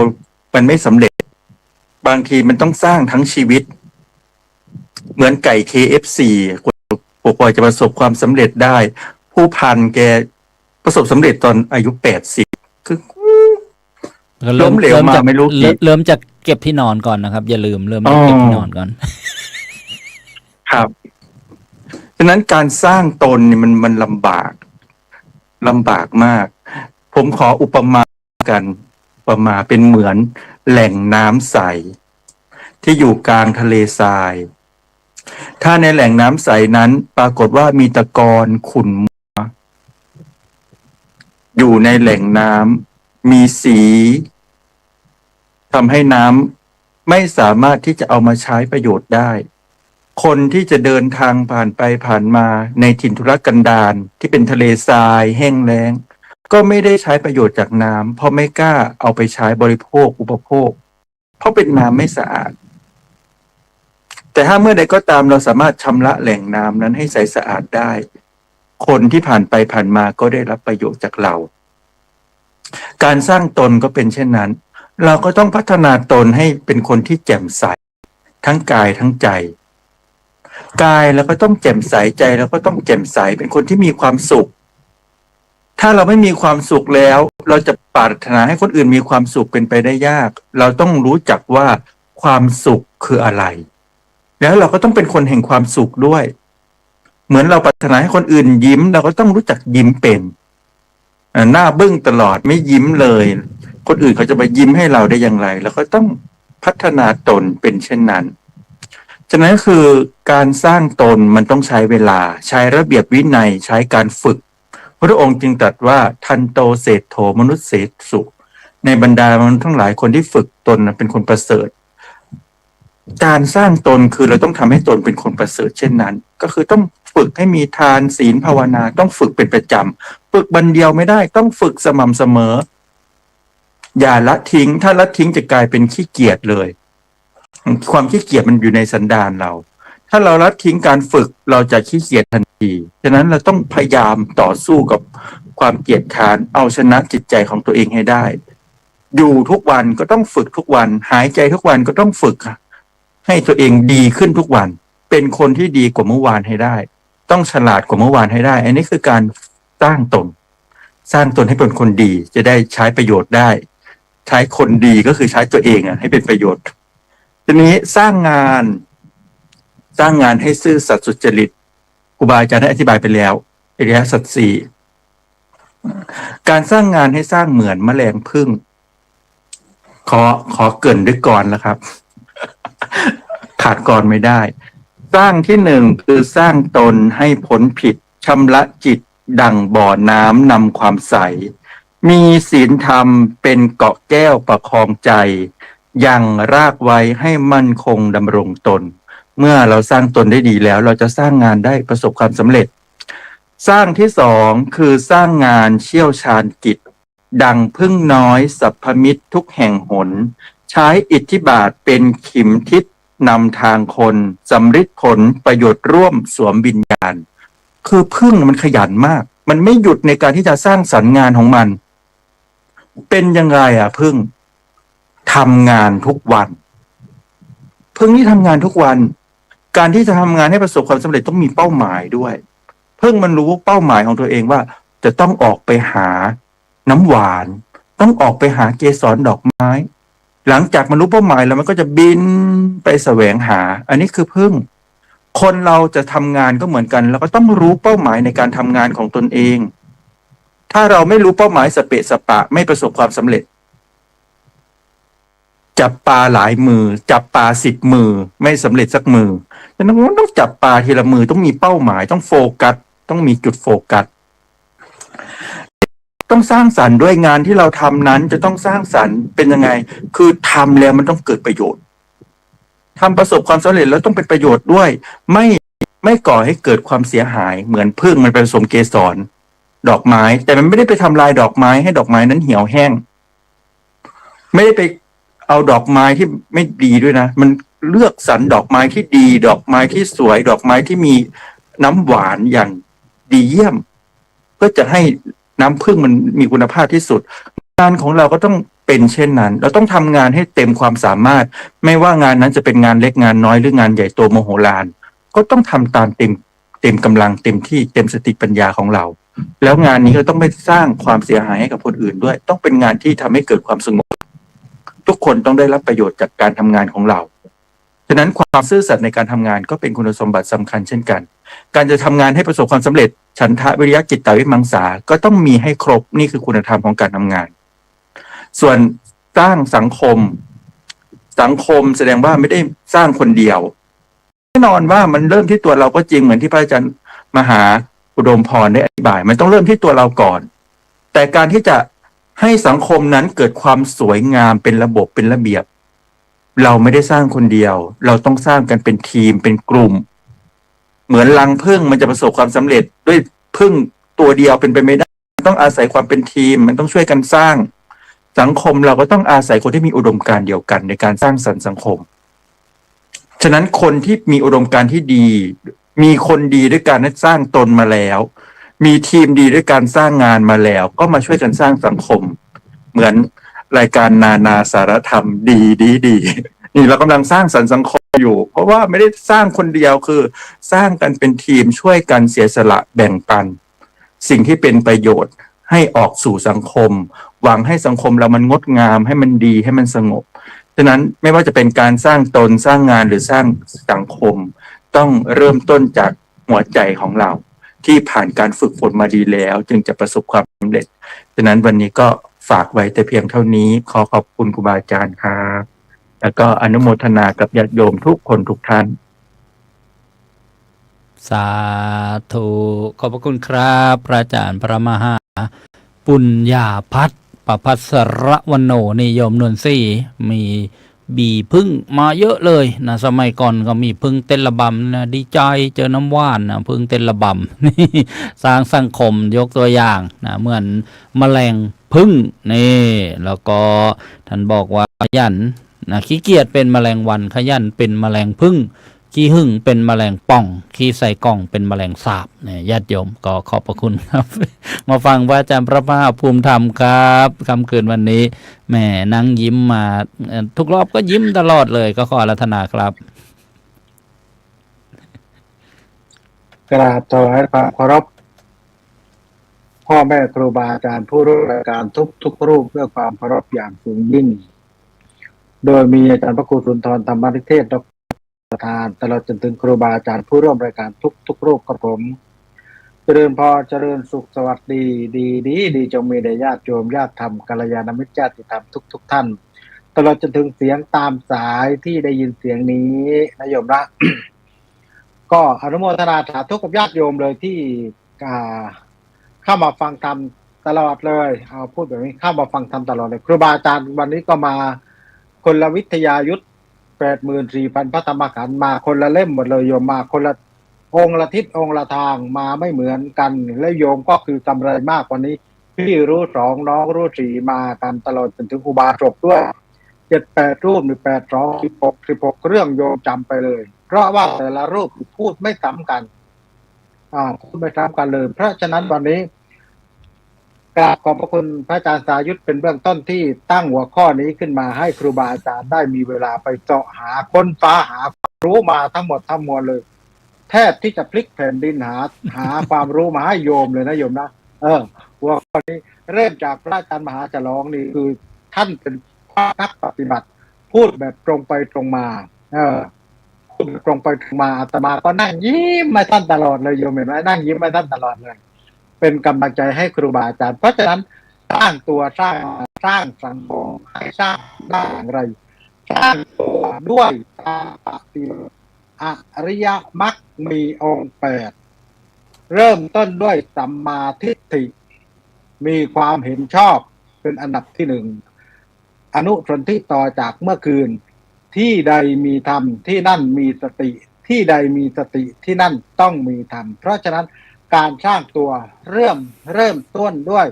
มันไม่สำเร็จบางทีมันต้องสร้างทั้งชีวิตเหมือนไก่ KFC กว่าจะประสบความสำเร็จได้ผู้พันแกประสบสำเร็จตอนอายุ80คือล้มเหลวมาไม่รู้กี่เริ่มจากเก็บที่นอนก่อนนะครับอย่าลืมเริ่มจากเก็บที่นอนก่อนครับฉะนั้นการสร้างตนเนี่ยมันลำบากมากผมขออุปมากันประมาเป็นเหมือนแหล่งน้ำใสที่อยู่กลางทะเลทรายถ้าในแหล่งน้ำใสนั้นปรากฏว่ามีตะกอนขุ่นมัวอยู่ในแหล่งน้ำมีสีทำให้น้ำไม่สามารถที่จะเอามาใช้ประโยชน์ได้คนที่จะเดินทางผ่านไปผ่านมาในถิ่นทุรกันดารที่เป็นทะเลทรายแห้งแล้งก็ไม่ได้ใช้ประโยชน์จากน้ำเพราะไม่กล้าเอาไปใช้บริโภคอุปโภคเพราะเป็นน้ำไม่สะอาดแต่ถ้าเมื่อใดก็ตามเราสามารถชำระแหล่งน้ำนั้นให้ใสสะอาดได้คนที่ผ่านไปผ่านมาก็ได้รับประโยชน์จากเราการสร้างตนก็เป็นเช่นนั้นเราก็ต้องพัฒนาตนให้เป็นคนที่แจ่มใสทั้งกายทั้งใจกายเราก็ต้องแจ่มใสใจเราก็ต้องแจ่มใสเป็นคนที่มีความสุขถ้าเราไม่มีความสุขแล้วเราจะปรารถนาให้คนอื่นมีความสุขเป็นไปได้ยากเราต้องรู้จักว่าความสุขคืออะไรแล้วเราก็ต้องเป็นคนแห่งความสุขด้วย เหมือนเราปรารถนาให้คนอื่นยิ้มเราก็ต้องรู้จักยิ้มเป็นหน้าบึ้งตลอดไม่ยิ้มเลย คนอื่นเขาจะมายิ้มให้เราได้อย่างไรเราก็ต้องพัฒนาตนเป็นเช่นนั้นฉะนั้นคือการสร้างตนมันต้องใช้เวลาใช้ระเบียบวินัยใช้การฝึกพระองค์จึงตรัสว่าทันโตเศรษโธมนุษย์เศรษสุในบรรดามนุษย์ทั้งหลายคนที่ฝึกตนเป็นคนประเสริฐการสร้างตนคือเราต้องทำให้ตนเป็นคนประเสริฐเช่นนั้นก็คือต้องฝึกให้มีทานศีลภาวนาต้องฝึกเป็นประจำฝึกวันเดียวไม่ได้ต้องฝึกสม่ำเสมออย่าละทิ้งถ้าละทิ้งจะกลายเป็นขี้เกียจเลยความขี้เกียจมันอยู่ในสันดานเราถ้าเราละทิ้งการฝึกเราจะขี้เกียจทันทีฉะนั้นเราต้องพยายามต่อสู้กับความเกียจคร้านเอาชนะจิตใจของตัวเองให้ได้อยู่ทุกวันก็ต้องฝึกทุกวันหายใจทุกวันก็ต้องฝึกให้ตัวเองดีขึ้นทุกวันเป็นคนที่ดีกว่าเมื่อวานให้ได้ต้องฉลาดกว่าเมื่อวานให้ได้อันนี้คือการสร้างตนให้เป็นคนดีจะได้ใช้ประโยชน์ได้ใช้คนดีก็คือใช้ตัวเองให้เป็นประโยชน์ทีนี้สร้างงานให้ซื่อสัตย์สุจริตครูบาอาจารย์ได้อธิบายไปแล้วอริยสัจสี่การสร้างงานให้สร้างเหมือนแมลงผึ้งขอเกริ่นด้วยก่อนแล้วครับ ขาดก่อนไม่ได้ สร้างที่หนึ่งคือสร้างตนให้พ้นผิดชำระจิตดั่งบ่อน้ำนำความใสมีศีลธรรมเป็นเกาะแก้วประคองใจยังรากไว้ให้มั่นคงดำรงตนเมื่อเราสร้างตนได้ดีแล้วเราจะสร้างงานได้ประสบความสำเร็จสร้างที่สองคือสร้างงานเชี่ยวชาญกิจดังพึ่งน้อยสัพพมิตรทุกแห่งหนใช้อิทธิบาทเป็นขิมทิศนำทางคนสำฤทธิ์ผลประโยชน์ร่วมสวมวิญญาณคือพึ่งมันขยันมากมันไม่หยุดในการที่จะสร้างสรรค์งานของมันเป็นยังไงพึ่งทำงานทุกวันพึ่งนี่ทำงานทุกวันการที่จะทำงานให้ประสบความสำเร็จต้องมีเป้าหมายด้วยพึ่งมันรู้เป้าหมายของตัวเองว่าจะต้องออกไปหาน้ำหวานต้องออกไปหาเกสรดอกไม้หลังจากมันรู้เป้าหมายแล้วมันก็จะบินไปแสวงหาอันนี้คือพึ่งคนเราจะทำงานก็เหมือนกันแล้วก็ต้องรู้เป้าหมายในการทำงานของตนเองถ้าเราไม่รู้เป้าหมายสเปะสปะไม่ประสบความสำเร็จจับปลาหลายมือจับปลา10 มือไม่สำเร็จสักมือฉะนั้นต้องจับปลาทีละมือต้องมีเป้าหมายต้องโฟกัสต้องมีจุดโฟกัสต้องสร้างสรรค์ด้วยงานที่เราทำนั้นจะต้องสร้างสรรค์เป็นยังไงคือทำแล้วมันต้องเกิดประโยชน์ทำประสบความสำเร็จแล้วต้องเป็นประโยชน์ด้วยไม่ก่อให้เกิดความเสียหายเหมือนผึ้งมันไปผสมเกสรดอกไม้แต่มันไม่ได้ไปทำลายดอกไม้ให้ดอกไม้นั้นเหี่ยวแห้งไม่ได้ไปเอาดอกไม้ที่ไม่ดีด้วยนะมันเลือกสรรดอกไม้ที่ดีดอกไม้ที่สวยดอกไม้ที่มีน้ำหวานอย่างดีเยี่ยมเพื่อจะให้น้ำผึ้งมันมีคุณภาพที่สุดงานของเราก็ต้องเป็นเช่นนั้นเราต้องทำงานให้เต็มความสามารถไม่ว่างานนั้นจะเป็นงานเล็กงานน้อยหรืองานใหญ่โตมโหฬารก็ต้องทำตามเต็มกำลังเต็มที่เต็มสติปัญญาของเราแล้วงานนี้ก็ต้องไม่สร้างความเสียหายให้กับคนอื่นด้วยต้องเป็นงานที่ทำให้เกิดความสงบทุกคนต้องได้รับประโยชน์จากการทำงานของเราฉะนั้นความซื่อสัตย์ในการทำงานก็เป็นคุณสมบัติสำคัญเช่นกันการจะทำงานให้ประสบความสำเร็จฉันทะวิริยะจิตตวิมังสาก็ต้องมีให้ครบนี่คือคุณธรรมของการทำงานส่วนสร้างสังคมแสดงว่าไม่ได้สร้างคนเดียวแน่นอนว่ามันเริ่มที่ตัวเราก็จริงเหมือนที่พระอาจารย์มหาอุดมพรได้อธิบายมันต้องเริ่มที่ตัวเราก่อนแต่การที่จะให้สังคมนั้นเกิดความสวยงามเป็นระบบเป็นระเบียบเราไม่ได้สร้างคนเดียวเราต้องสร้างกันเป็นทีมเป็นกลุ่มเหมือนรังผึ้งมันจะประสบความสำเร็จด้วยผึ้งตัวเดียวเป็นไปไม่ได้ต้องอาศัยความเป็นทีมมันต้องช่วยกันสร้างสังคมเราก็ต้องอาศัยคนที่มีอุดมการณ์เดียวกันในการสร้างสรรค์สังคมฉะนั้นคนที่มีอุดมการณ์ที่ดีมีคนดีด้วยการสร้างตนมาแล้วมีทีมดีด้วยการสร้างงานมาแล้วก็มาช่วยกันสร้างสังคมเหมือนรายการนานาสารธรรมดีนี่เรากำลังสร้างสรรค์สังคมอยู่เพราะว่าไม่ได้สร้างคนเดียวคือสร้างกันเป็นทีมช่วยกันเสียสละแบ่งปันสิ่งที่เป็นประโยชน์ให้ออกสู่สังคมหวังให้สังคมเรามันงดงามให้มันดีให้มันสงบฉะนั้นไม่ว่าจะเป็นการสร้างตนสร้างงานหรือสร้างสังคมต้องเริ่มต้นจาก หัวใจของเราที่ผ่านการฝึกฝนมาดีแล้ว จึงจะประสบความสำเร็จฉะนั้นวันนี้ก็ฝากไว้แต่เพียงเท่านี้ขอขอบคุณครูบาอาจารย์ครับแล้วก็อนุโมทนากับญาติโยมทุกคนทุกท่าน สาธุขอบพระคุณครับพระอาจารย์พระมหาปุญญาพัฒน์ประภัสรวโนนิยมนวลศรีมีบีพึ่งมาเยอะเลยนะสมัยก่อนก็มีพึ่งเต้นระบำนะดีใจเจอน้ำว่านนะพึ่งเต้นระบำ นี่สร้างสังคมยกตัวอย่างนะเหมือนแมลงพึ่งนี่แล้วก็ท่านบอกว่าขยันนะขี้เกียจเป็นแมลงวันขยันเป็นแมลงพึ่งขี้หึ่งเป็นแมลงป่องขี้ใส่กล่องเป็นแมลงสาบเนี่ยญาติโยมก็ขอบพระคุณครับ มาฟังพระอาจารย์พระมหาภูมิธรรมครับคำคืนวันนี้แหมนั่งยิ้มมาทุกรอบก็ยิ้มตลอดเลยก็ขออาราธนาครับ กราบถวายความเคารพพ่อแม่ครูบาอาจารย์ผู้รู้รายการทุกรูปด้วยความเคารพอย่างสูงยิ่งโดยมีอาจารย์พระครูสุนทรธรรมนิเทศดร.ประธานตลอดจนถึงครูบาอาจารย์ผู้ร่วมรายการทุกรูปกับผมเจริญพรเจริญสุขสวัสดีดีจงมีแด่ญาติโยมญาติธรรมกัลยาณมิตรญาติธรรมทุกท่านตลอดจนถึงเสียงตามสายที่ได้ยินเสียงนี้นะโยมนะ ก็อนุโมทนาสาธุกับญาติโยมเลยที่เข้ามาฟังธรรมตลอดเลยเอาพูดแบบนี้เข้ามาฟังธรรมตลอดเลยครูบาอาจารย์วันนี้ก็มาคนละวิทยายุทธ 84,000 พระธรรมขันธ์มาคนละเล่มหมดเลยโยมมาคนละองค์ละทิศองค์ละทางมาไม่เหมือนกันและโยมก็คือกำไรมากกว่านี้พี่รู้2น้องรู้4มากันตลอดจนถึงอุบาสกด้วย7-8รูปหรือ8 2 16เรื่องโยมจำไปเลยเพราะว่าแต่ละรูปพูดไม่ซ้ำกันพูดไม่ซ้ำกันเลยเพราะฉะนั้นวันนี้กราบขอบพระคุณพระอาจารย์สายุทธเป็นเบื้องต้นที่ตั้งหัวข้อนี้ขึ้นมาให้ครูบาอาจารย์ได้มีเวลาไปเจาะหาค้นฟ้าหาความรู้มาทั้งหมดทั้งมวลเลยแทบที่จะพลิกแผ่นดินหาความรู้มาให้โยมเลยนะโยมนะหัวข้อนี้เริ่มจากพระอาจารย์มหาฉลองนี่คือท่านเป็นนักปฏิบัติพูดแบบตรงไปตรงมาพูดตรงไปตรงมาอาตมาก็นั่งยิ้มมาท่านตลอดเลยโยมเห็นไหมนั่งยิ้มมาท่านตลอดเลยเป็นกำลังใจให้ครูบาอาจารย์เพราะฉะนั้นสร้างตัวสร้างสังคมให้สร้างได้อย่างไรสร้างตัวด้วยการปฏิบัติอริยมรรคมีองค์8เริ่มต้นด้วยสัมมาทิฏฐิมีความเห็นชอบเป็นอันดับที่1อนุสนธิต่อจากเมื่อคืนที่ใดมีธรรมที่นั่นมีสติที่ใดมีสติที่นั่นต้องมีธรรมเพราะฉะนั้นการสร้างตัวเริ่มต้นด้วย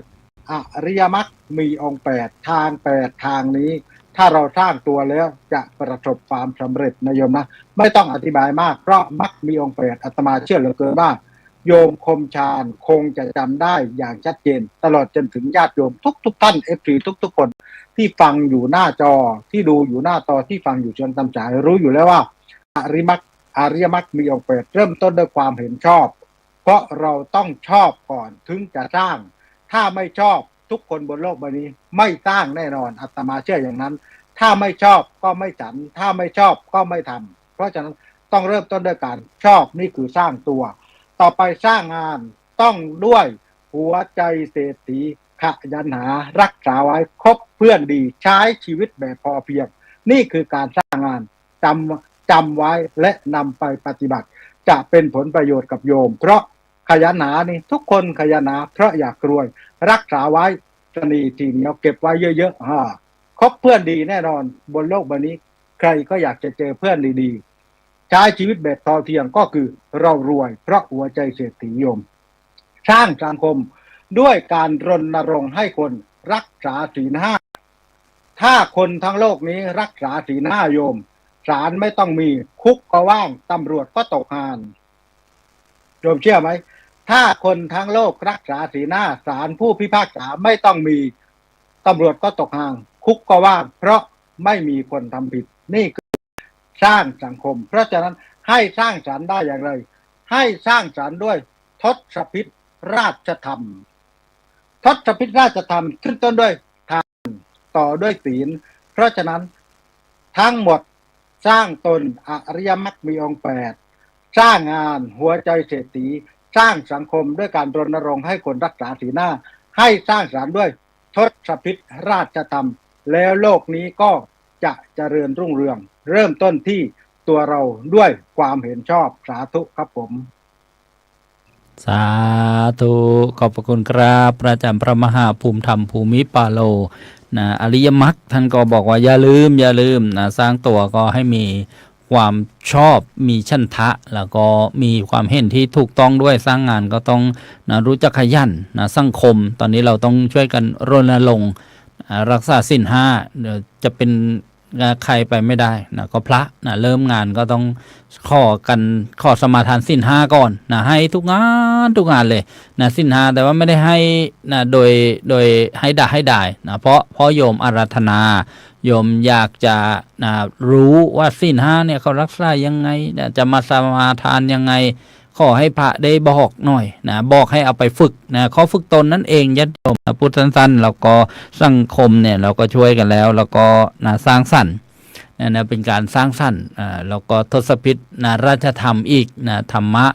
อริยมรรคมีองค์8ทางนี้ถ้าเราสร้างตัวแล้วจะประสบความสำเร็จนะโยมนะไม่ต้องอธิบายมากเพราะมรรคมีองค์8อาตมาเชื่อเหลือเกินว่าโยมคมชาญคงจะจำได้อย่างชัดเจนตลอดจนถึงญาติโยมทุกท่านFPทุกคนที่ฟังอยู่หน้าจอที่ดูอยู่หน้าจอที่ฟังอยู่จนตำจ่ายรู้อยู่แล้วว่าอริยมรรคมีองค์8เริ่มต้นด้วยความเห็นชอบเพราะเราต้องชอบก่อนถึงจะสร้างถ้าไม่ชอบทุกคนบนโลกใบนี้ไม่สร้างแน่นอนอาตมาเชื่ออย่างนั้นถ้าไม่ชอบก็ไม่ฉันถ้าไม่ชอบก็ไม่ทำเพราะฉะนั้นต้องเริ่มต้นด้วยการชอบนี่คือสร้างตัวต่อไปสร้างงานต้องด้วยหัวใจเศรษฐีขยันหารักษาไว้คบเพื่อนดีใช้ชีวิตแบบพอเพียงนี่คือการสร้างงานจำไว้และนำไปปฏิบัติจะเป็นผลประโยชน์กับโยมเพราะขยันหานี่ทุกคนขยันหาเพราะอยากรวยรักษาไว้ตนีทีเหนียวเก็บไว้เยอะๆคบเพื่อนดีแน่นอนบนโลกใบนี้ใครก็อยากจะเจอเพื่อนดีๆใช้ชีวิตแบบพอเพียงก็คือเรารวยเพราะหัวใจเศรษฐีโยมสร้างสังคมด้วยการรณรงค์ให้คนรักษาศีล 5ถ้าคนทั้งโลกนี้รักษาศีล 5โยมศาลไม่ต้องมีคุกก็ว่างตำรวจก็ตกงานโยมเชื่อไหมถ้าคนทั้งโลกรักษาศีล 5ศาลผู้พิพากษาไม่ต้องมีตำรวจก็ตกงานคุกก็ว่างเพราะไม่มีคนทำผิดนี่คือสร้างสังคมเพราะฉะนั้นให้สร้างสรรค์ได้อย่างไรให้สร้างสรรค์ด้วยทศพิธราชธรรมทศพิธราชธรรมขึ้นต้นด้วยทานต่อด้วยศีลเพราะฉะนั้นทั้งหมดสร้างตนอริยมรรคมีองค์ สร้างงานหัวใจเศรษฐีสร้างสังคมด้วยการรณรงค์ให้คนรักษาศีลห้าให้สร้างสรรค์ด้วยทศพิธราชธรรมแล้วโลกนี้ก็จะเจริญรุ่งเรือง เริ่มต้นที่ตัวเราด้วยความเห็นชอบสาธุครับผม สาธุขอบพระคุณครับพระอาจารย์พระมหาภูมิธรรมภูมิปาโลนะอริยมรรคท่านก็บอกว่าอย่าลืมนะสร้างตัวก็ให้มีความชอบมีฉันทะแล้วก็มีความเห็นที่ถูกต้องด้วยสร้างงานก็ต้องนะรู้จักขยันนะสังคมตอนนี้เราต้องช่วยกันรณรงค์รักษาศีลห้าเดี๋ยวจะเป็นใครไปไม่ได้นะก็พระนะเริ่มงานก็ต้องขอสมาทานศีลห้าก่อนนะให้ทุกงานเลยนะศีลห้าแต่ว่าไม่ได้ให้นะโดยให้ได้นะเพราะโยมอาราธนาโยมอยากจะนะรู้ว่าศีลห้าเนี่ยเขารักษายังไงนะจะมาสมาทานยังไงขอให้พระได้บอกหน่อยนะบอกให้เอาไปฝึกนะข้อฝึกตนนั่นเองญาติโยมนะพุทธสั้นๆแล้วก็สังคมเนี่ยเราก็ช่วยกันแล้วก็นะสร้างสรรค์นะเป็นการสร้างสรรค์แล้วก็ทศพิธนะราชธรรมอีกนะธรรมะ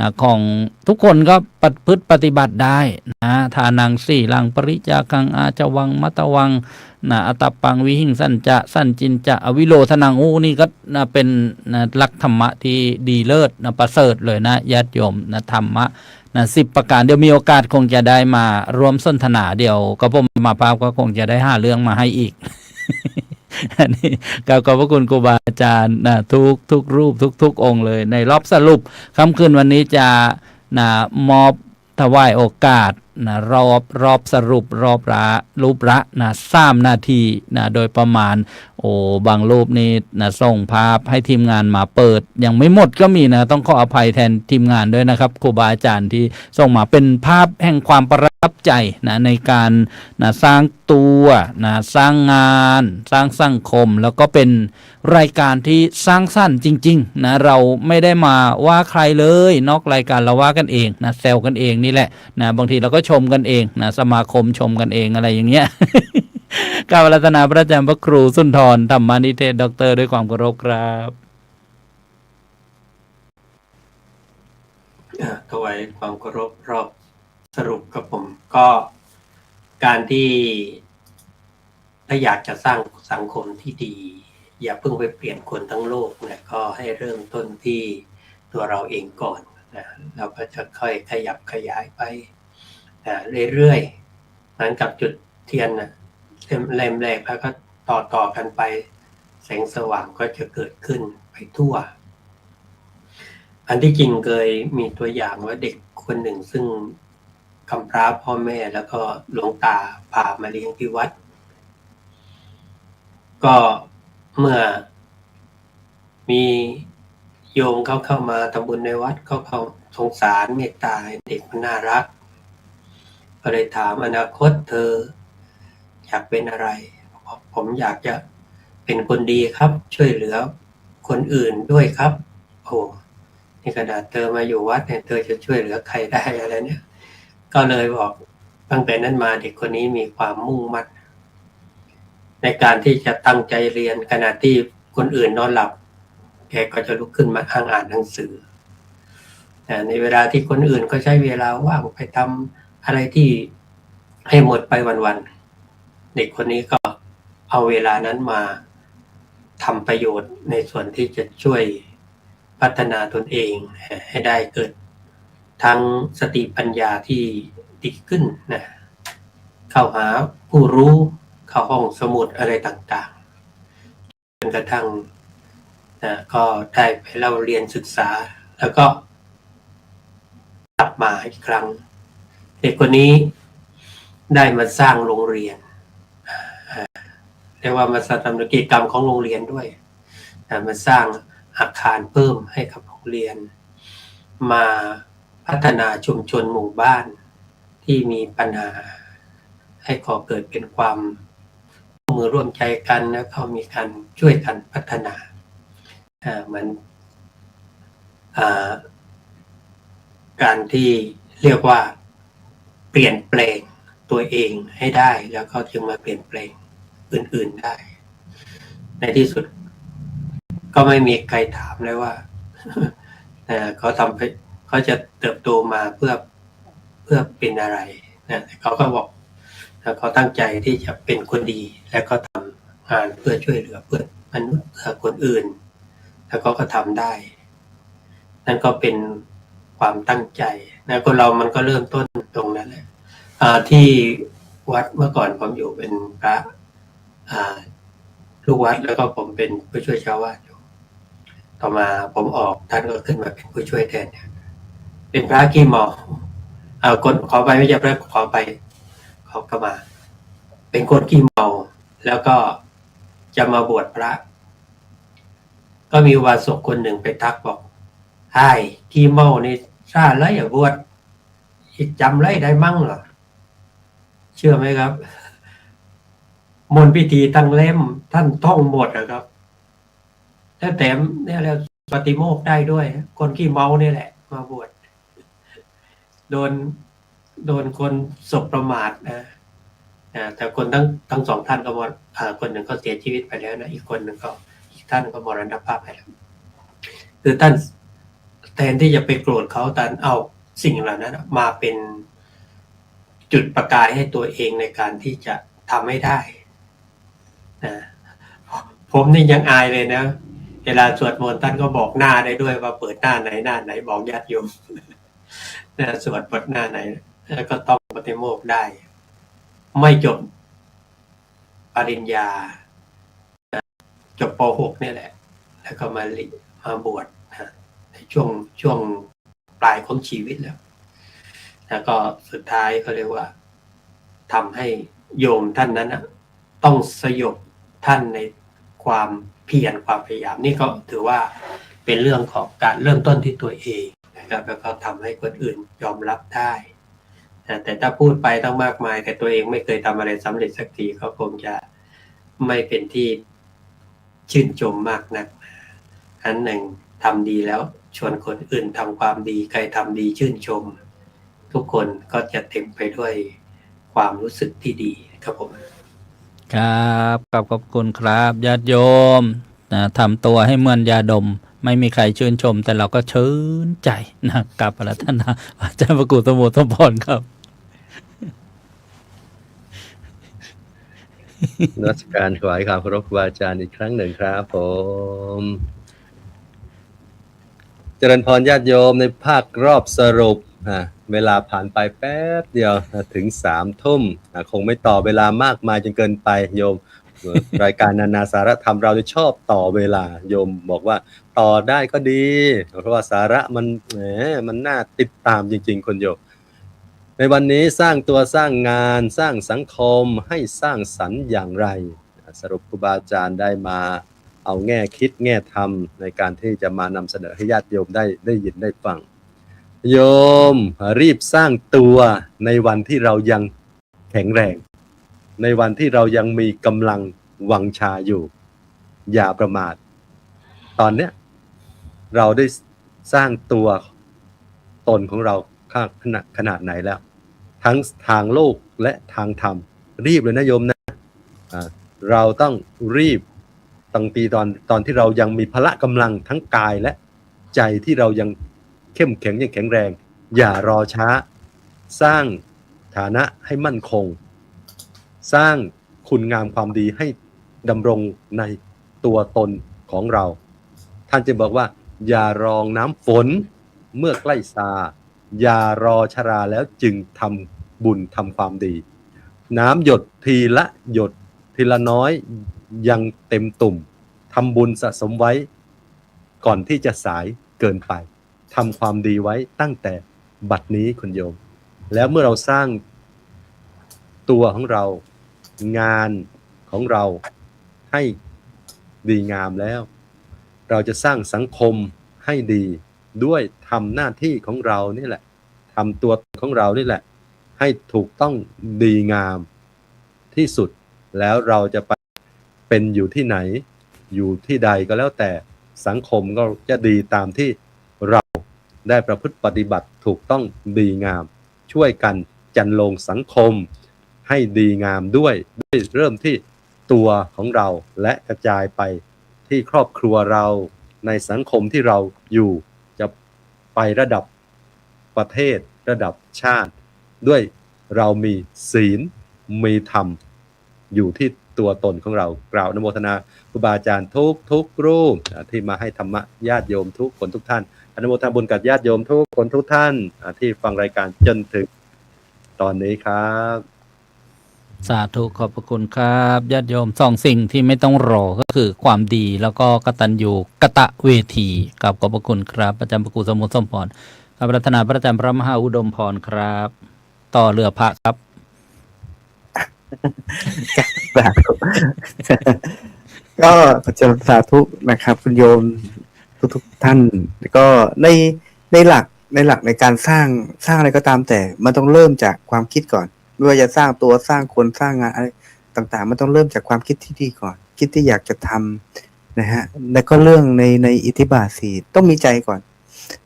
นะของทุกคนก็ปฏิบัติได้นะทานังสี่ลังปริจาคังอาจวังมัตวังนะอัตตปังวิหิงสันจะสันจินจะอวิโลทนังนี่ก็นะเป็นนะหลักธรรมะที่ดีเลิศนะประเสริฐเลยนะญาติโยมนะธรรมะนะ10 ประการเดี๋ยวมีโอกาสคงจะได้มารวมสนทนาเดี๋ยวก็ผมมาภาพก็คงจะได้5 เรื่องมาให้อีก อันนี้ขอบพระคุณครูบาอาจารย์นะทุกรูปทุกองค์เลยในรอบสรุปค่ำคืนวันนี้จะนะมอบถวายโอกาสนะรอบสรุปรูปละนะ3 นาทีนะโดยประมาณบางรูปนี้นะส่งภาพให้ทีมงานมาเปิดยังไม่หมดก็มีนะต้องขออภัยแทนทีมงานด้วยนะครับครูบาอาจารย์ที่ส่งมาเป็นภาพแห่งความประทับใจนะในการนะสร้างตัวนะสร้างงานสร้างสังคมแล้วก็เป็นรายการที่สร้างสรรค์จริงๆนะเราไม่ได้มาว่าใครเลยนอกรายการเราว่ากันเองนะแซวกันเองนี่แหละนะบางทีเราก็ชมกันเองนะสมาคมชมกันเองอะไรอย่างเงี้ย กราบอาราธนาพระอาจารย์พระครูสุนทรธรรมานิเทศด็อกเตอร์ด้วยความเคารพครับ ถวายความเคารพรอบสรุปกับผมก็การที่ถ้าอยากจะสร้างสังคมที่ดีอย่าเพิ่งไปเปลี่ยนคนทั้งโลกนะก็ให้เริ่มต้นที่ตัวเราเองก่อนนะเราก็จะค่อยขยับขยายไปเรื่อยๆเหมือนกับจุดเทียนนะเล่มแรกแล้วก็ต่อกันไปแสงสว่างก็จะเกิดขึ้นไปทั่วอันที่จริงเคยมีตัวอย่างว่าเด็กคนหนึ่งซึ่งกำพร้าพ่อแม่แล้วก็หลวงตาพามาเลี้ยงที่วัดก็เมื่อมีโยมเข้ามาทำบุญในวัดเขาสงสารเมตตาเด็กมันน่ารักก็เลยถามอนาคตเธออยากเป็นอะไรผมอยากจะเป็นคนดีครับช่วยเหลือคนอื่นด้วยครับโอ้นี่ขนาดเธอมาอยู่วัดเนี่ยเธอจะช่วยเหลือใครได้อะไรเนี่ยก็เลยบอกตั้งแต่นั้นมาเด็กคนนี้มีความมุ่งมั่นในการที่จะตั้งใจเรียนขณะที่คนอื่นนอนหลับแกก็จะลุกขึ้นมาอ่านหนังสือในเวลาที่คนอื่นก็ใช้เวลาว่างไปทำอะไรที่ให้หมดไปวันๆเด็กคนนี้ก็เอาเวลานั้นมาทำประโยชน์ในส่วนที่จะช่วยพัฒนาตนเองให้ได้เกิดทั้งสติปัญญาที่ดีขึ้นนะเข้าหาผู้รู้เข้าห้องสมุดอะไรต่างๆจนกระทั่งก็ได้ไปเล่าเรียนศึกษาแล้วก็กลับมาอีกครั้งเด็กคนนี้ได้มาสร้างโรงเรียนเรียกว่ามาทำกิจกรรมของโรงเรียนด้วยมาสร้างอาคารเพิ่มให้กับโรงเรียนมาพัฒนาชุมชนหมู่บ้านที่มีปัญหาให้ก่อเกิดเป็นความร่วมมือร่วมใจกันแล้วก็มีการช่วยกันพัฒนาเหมือนการที่เรียกว่าเปลี่ยนแปลงตัวเองให้ได้แล้วก็จึงมาเปลี่ยนแปลงอื่นๆได้ในที่สุดก็ไม่มีใครถามเลยว่า เขาทำให้เขาจะเติบโตมาเพื่อเป็นอะไรนะเขาก็บอกเขาตั้งใจที่จะเป็นคนดีและก็ทำงานเพื่อช่วยเหลือเพื่อนมนุษย์เพื่อคนอื่นแล้วเขาก็ทำได้นั่นก็เป็นความตั้งใจนะคนเรามันก็เริ่มต้นตรงนั้นแหละที่วัดเมื่อก่อนผมอยู่เป็นพระลูกวัดแล้วก็ผมเป็นผู้ช่วยเจ้าวาดอยู่ต่อมาผมออกท่านก็ขึ้นมาเป็นผู้ช่วยแทนเนี่ยเป็นพระขี้เมาคนขอไปไม่ใช่พระขอไปเขาก็มาเป็นคนขี้เมาแล้วก็จะมาบวชพระก็มีอุบาสกคนหนึ่งไปทักบอกไอ้ขี้เมานี่ซาแล้วอย่าบวชจำไรได้มั่งเหรอเชื่อไหมครับมนต์พิธีตั้งเล่มท่านท่องหมดนะครับแล้วแถมเนี่ยแล้วปฏิโมกข์ได้ด้วยคนขี้เมาเนี่ยแหละมาบวชโดนคนสบประมาทนะแต่คนทั้งสองท่านก็คนหนึ่งก็เสียชีวิตไปแล้วนะอีกท่านก็มรณภาพไปแล้วคือท่านแทนที่จะไปโกรธเขาท่านเอาสิ่งเหล่านั้นมาเป็นจุดประกายให้ตัวเองในการที่จะทำให้ได้นะผมนี่ยังอายเลยนะเวลาสวดมนต์ท่านก็บอกหน้าได้ด้วยว่าเปิดหน้าไหนบอกญาติโยมนะสวดบทหน้าไหนแล้วก็ต้องปฏิโมกข์ได้ไม่จบปริญญาจบป .6 เนี่ยแหละแล้วก็มาบวชนะในช่วงปลายของชีวิตแล้วก็สุดท้ายเขาเรียกว่าทำให้โยมท่านนั้นต้องสยบท่านในความเพียรความพยายามนี่ก็ถือว่าเป็นเรื่องของการเริ่มต้นที่ตัวเองนะครับแล้วก็ทำให้คนอื่นยอมรับได้แต่ถ้าพูดไปต้องมากมายแต่ตัวเองไม่เคยทำอะไรสำเร็จสักทีก็คงจะไม่เป็นที่ชื่นชมมากนักอันหนึ่งทำดีแล้วชวนคนอื่นทำความดีใครทำดีชื่นชมทุกคนก็จะเต็มไปด้วยความรู้สึกที่ดีครับผมครับขอบคุณครับญาติโยมนะทำตัวให้เหมือนยาดมไม่มีใครชื่นชมแต่เราก็ชื่นใจนะครับพระท่านอาจารย์ประกูสมุทรสมพรครับนมัสการถวายความเคารพครูบาอาจารย์อีกครั้งหนึ่งครับผมเจริญพรญาติโยมในภาครอบสรุปเวลาผ่านไปแป๊บเดียวถึง3 ทุ่มคงไม่ต่อเวลามากมายจนเกินไปโยม รายการนานาสาระธรรมเราชอบต่อเวลาโยมบอกว่าต่อได้ก็ดีเพราะว่าสาระมันน่าติดตามจริงๆคนโยมในวันนี้สร้างตัวสร้างงานสร้างสังคมให้สร้างสรรค์อย่างไรสรุปครูบาอาจารย์ได้มาเอาแง่คิดแง่ธรรมในการที่จะมานำเสนอให้ญาติโยมได้ยินได้ฟังโยมรีบสร้างตัวในวันที่เรายังแข็งแรงในวันที่เรายังมีกำลังวังชาอยู่อย่าประมาทตอนเนี้ยเราได้สร้างตัวตนของเราขนาดไหนแล้วทั้งทางโลกและทางธรรมรีบเลยนะโยมนะเราต้องรีบตั้งตอนที่เรายังมีพละกำลังทั้งกายและใจที่เรายังเข้มแข็งยังแข็งแรงอย่ารอช้าสร้างฐานะให้มั่นคงสร้างคุณงามความดีให้ดำรงในตัวตนของเราท่านจะบอกว่าอย่ารองน้ำฝนเมื่อใกล้ซาอย่ารอชราแล้วจึงทำบุญทำความดีน้ำหยดทีละหยดทีละน้อยยังเต็มตุ่มทำบุญสะสมไว้ก่อนที่จะสายเกินไปทำความดีไว้ตั้งแต่บัดนี้คุณโยมแล้วเมื่อเราสร้างตัวของเรางานของเราให้ดีงามแล้วเราจะสร้างสังคมให้ดีด้วยทำหน้าที่ของเรานี่แหละทำตัวของเรานี่แหละให้ถูกต้องดีงามที่สุดแล้วเราจะไปเป็นอยู่ที่ไหนอยู่ที่ใดก็แล้วแต่สังคมก็จะดีตามที่เราได้ประพฤติปฏิบัติถูกต้องดีงามช่วยกันจันลงสังคมให้ดีงามด้วยเริ่มที่ตัวของเราและกระจายไปที่ครอบครัวเราในสังคมที่เราอยู่จะ ไประดับประเทศระดับชาติด้วยเรามีศีลมีธรรมอยู่ที่ตัวตนของเรากล่าวอนุโมทนาครูบาอาจารย์ทุกรูปที่มาให้ธรรมะญาติโยมทุกคนทุกท่านอนุโมทนาบุญกับญาติโยมทุกคนทุกท่านที่ฟังรายการจนถึงตอนนี้ครับ สาธุขอบพระคุณครับญาติโยมสองสิ่งที่ไม่ต้องรอก็คือความดีแล้วก็กตัญญูกตเวทีกับขอบพระคุณครับอาจารย์พระครูสมุทรสมพรครับรัตนาพระอาจารย์พระมหาอุดมพรครับ ต่อเรือพระครับ สาธุ ก็เจริญสาธุนะครับคุณโยมทุกท่านก็ในหลักในการสร้างอะไรก็ตามแต่มันต้องเริ่มจากความคิดก่อนไม่ว่าจะสร้างตัวสร้างคนสร้างงานอะไรต่างๆมันต้องเริ่มจากความคิดที่ดีก่อนคิดที่อยากจะทำนะฮะแล้วก็เรื่องในอิทธิบาทสี่ต้องมีใจก่อน